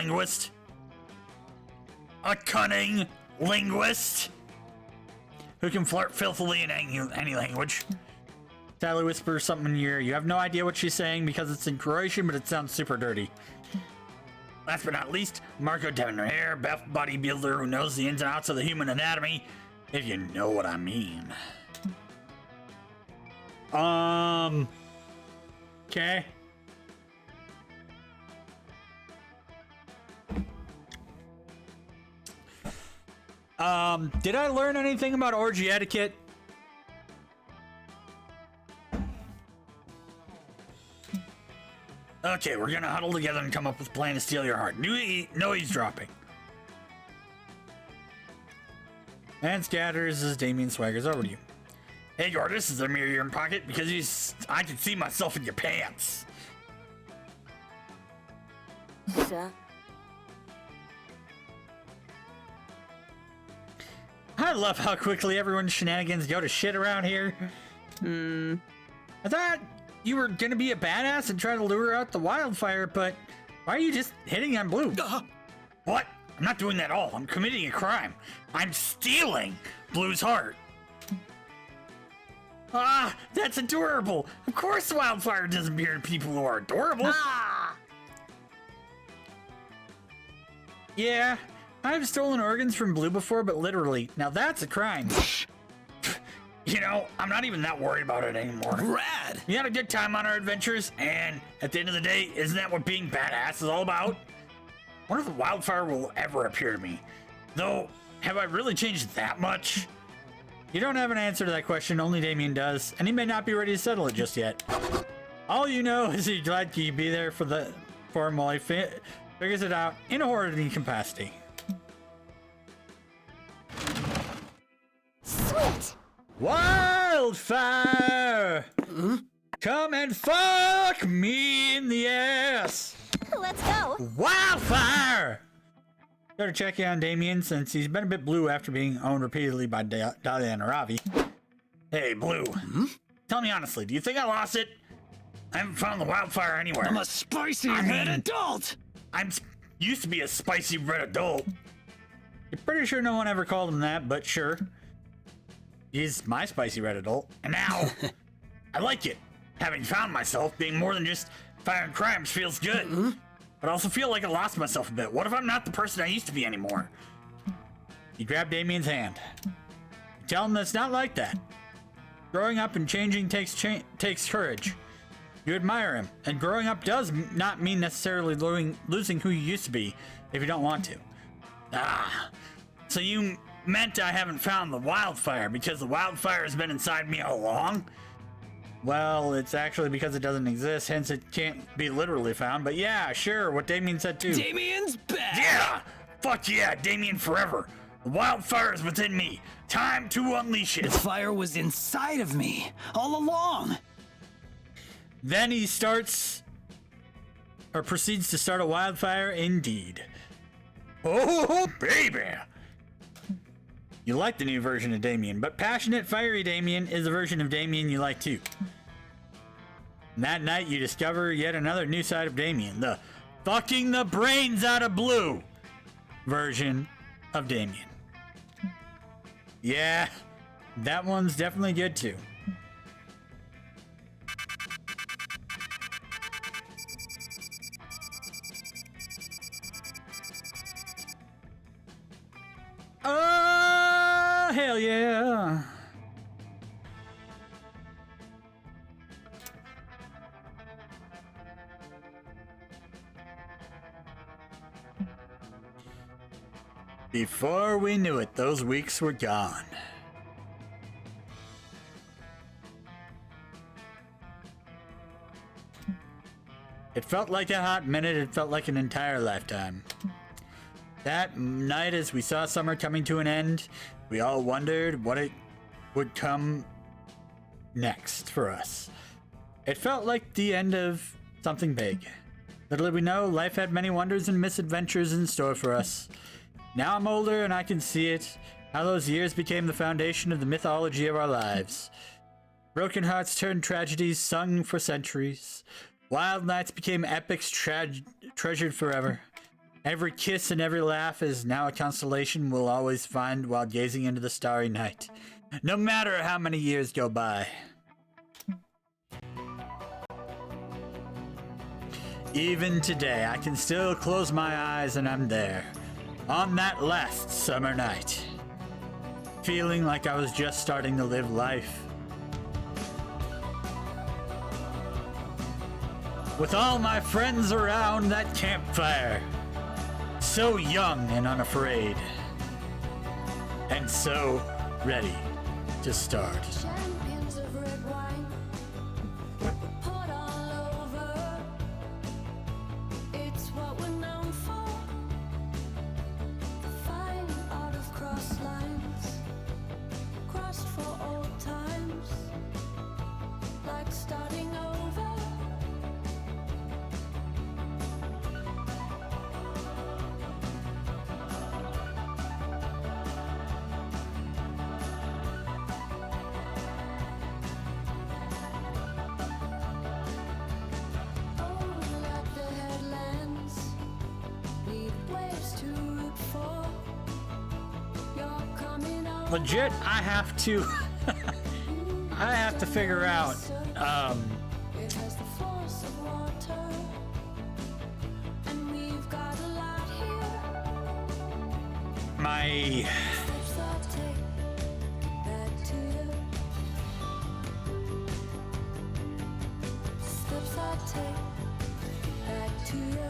linguist who can flirt filthily in any language. Sally whispers something in your ear. You have no idea what she's saying because it's in Croatian, but it sounds super dirty. Last but not least, Marco Debonair, buff bodybuilder who knows the ins and outs of the human anatomy, if you know what I mean. Okay. Did I learn anything about orgy etiquette? Okay, we're gonna huddle together and come up with a plan to steal your heart. No eavesdropping. And scatters as Damien swaggers over to you. Hey, Gordis, is there a mirror in your pocket? Because I can see myself in your pants. Sir? I love how quickly everyone's shenanigans go to shit around here. I thought you were gonna be a badass and try to lure out the wildfire, but why are you just hitting on Blue? What? I'm not doing that at all. I'm committing a crime. I'm stealing Blue's heart. Ah, that's adorable. Of course wildfire doesn't appear to people who are adorable. Ah! Yeah, I've stolen organs from Blue before, but literally, now that's a crime. You know, I'm not even that worried about it anymore. Rad! We had a good time on our adventures, and at the end of the day, isn't that what being badass is all about? I wonder if the wildfire will ever appear to me. Though, have I really changed that much? You don't have an answer to that question, only Damien does, and he may not be ready to settle it just yet. All you know is he's glad you'd be there for him while he Figures it out in a hoarding capacity. Sweet! Wildfire! Come and fuck me in the ass! Let's go. Wildfire! Gotta check in on Damien since he's been a bit blue after being owned repeatedly by Dahlia and Ravi. Hey, Blue. Tell me honestly, do you think I lost it? I haven't found the wildfire anywhere. I'm a spicy red adult. Used to be a spicy red adult. You're pretty sure no one ever called him that, but sure. He's my spicy red adult. And now, I like it. Having found myself, being more than just firing crimes feels good. But I also feel like I lost myself a bit. What if I'm not the person I used to be anymore? You grab Damien's hand. You tell him that it's not like that. Growing up and changing takes courage. You admire him, and growing up does not mean necessarily losing who you used to be if you don't want to. Ah, so you meant I haven't found the wildfire because the wildfire has been inside me all along? Well, it's actually because it doesn't exist, hence it can't be literally found, but yeah, sure, what Damien said too. Damien's back. Yeah! Fuck yeah, Damien forever. The wildfire is within me. Time to unleash The it. fire was inside of me all along. Then he proceeds to start a wildfire indeed. Oh, baby! You like the new version of Damien, but passionate, fiery Damien is the version of Damien you like too. And that night you discover yet another new side of Damien, the fucking the brains out of Blue version of Damien. Yeah, that one's definitely good too. Oh, hell yeah. Before we knew it, those weeks were gone. It felt like a hot minute, it felt like an entire lifetime. That night, as we saw summer coming to an end, we all wondered what it would come next for us. It felt like the end of something big. Little did we know, life had many wonders and misadventures in store for us. Now I'm older and I can see it, how those years became the foundation of the mythology of our lives. Broken hearts turned tragedies sung for centuries. Wild nights became epics treasured forever. Every kiss and every laugh is now a constellation we'll always find while gazing into the starry night, no matter how many years go by. Even today, I can still close my eyes and I'm there, on that last summer night, feeling like I was just starting to live life. With all my friends around that campfire, so young and unafraid, and so ready to start. Champions of red wine, poured all over. It's what we're known for. The fine art of cross lines, crossed for old times, like starting over. Legit, I have to I have to figure out It has the force of water, and we've got a lot here. my Steps that take back to you. Steps that take back to you.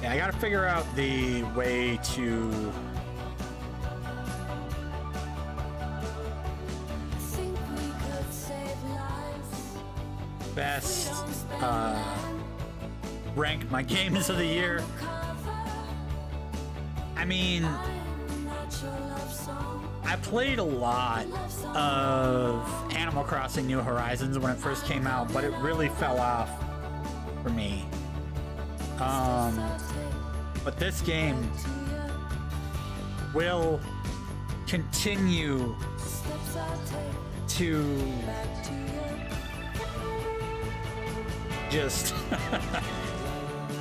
yeah, I gotta figure out the way to Think we could save lives. best rank my games of the year. I mean, I played a lot of Animal Crossing New Horizons when it first came out, but it really fell off for me. But this game will continue to just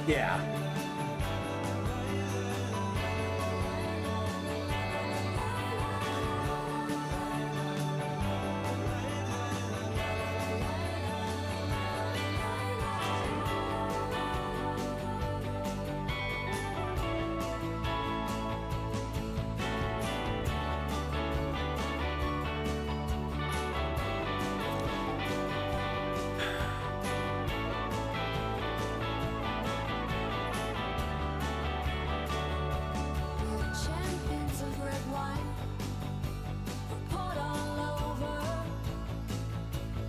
yeah. Champions of red wine were poured all over,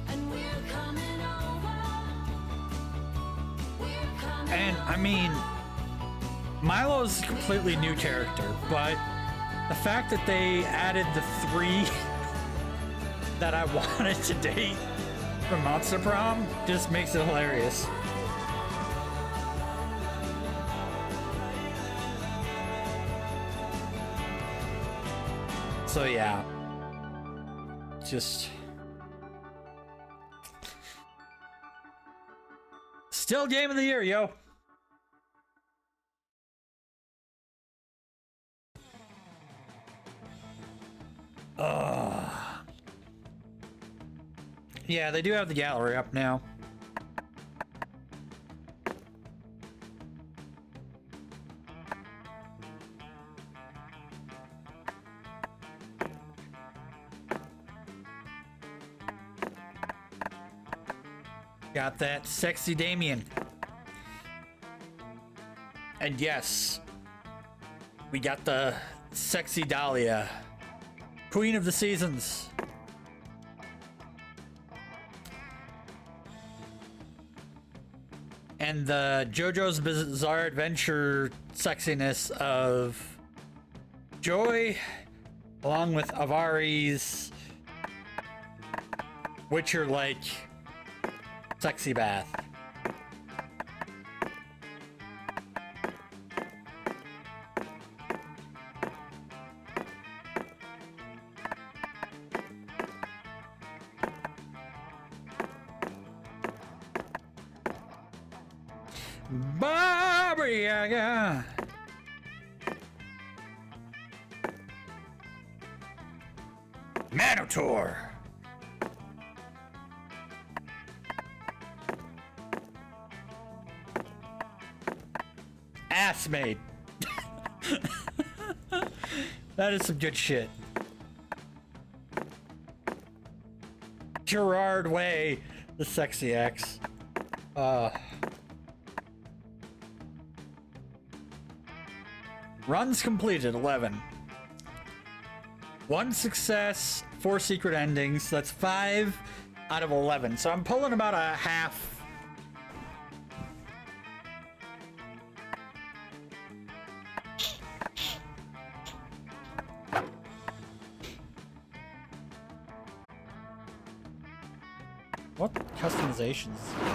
and we're coming over. We're coming And I mean, Milo's a completely new character, but the fact that they added the 3 that I wanted to date from Monster Prom just makes it hilarious. So yeah, just still game of the year, yo. Yeah, they do have the gallery up now. Got that sexy Damien. And yes, we got the sexy Dahlia, Queen of the Seasons. And the JoJo's Bizarre Adventure sexiness of Joy, along with Avari's Witcher-like sexy bath. Baba Yaga. Manotaur. Ass maid. That is some good shit. Gerard Way, the sexy ex. Runs completed 11. 1 success, 4 secret endings. That's 5 out of 11. So I'm pulling about a half. What customizations?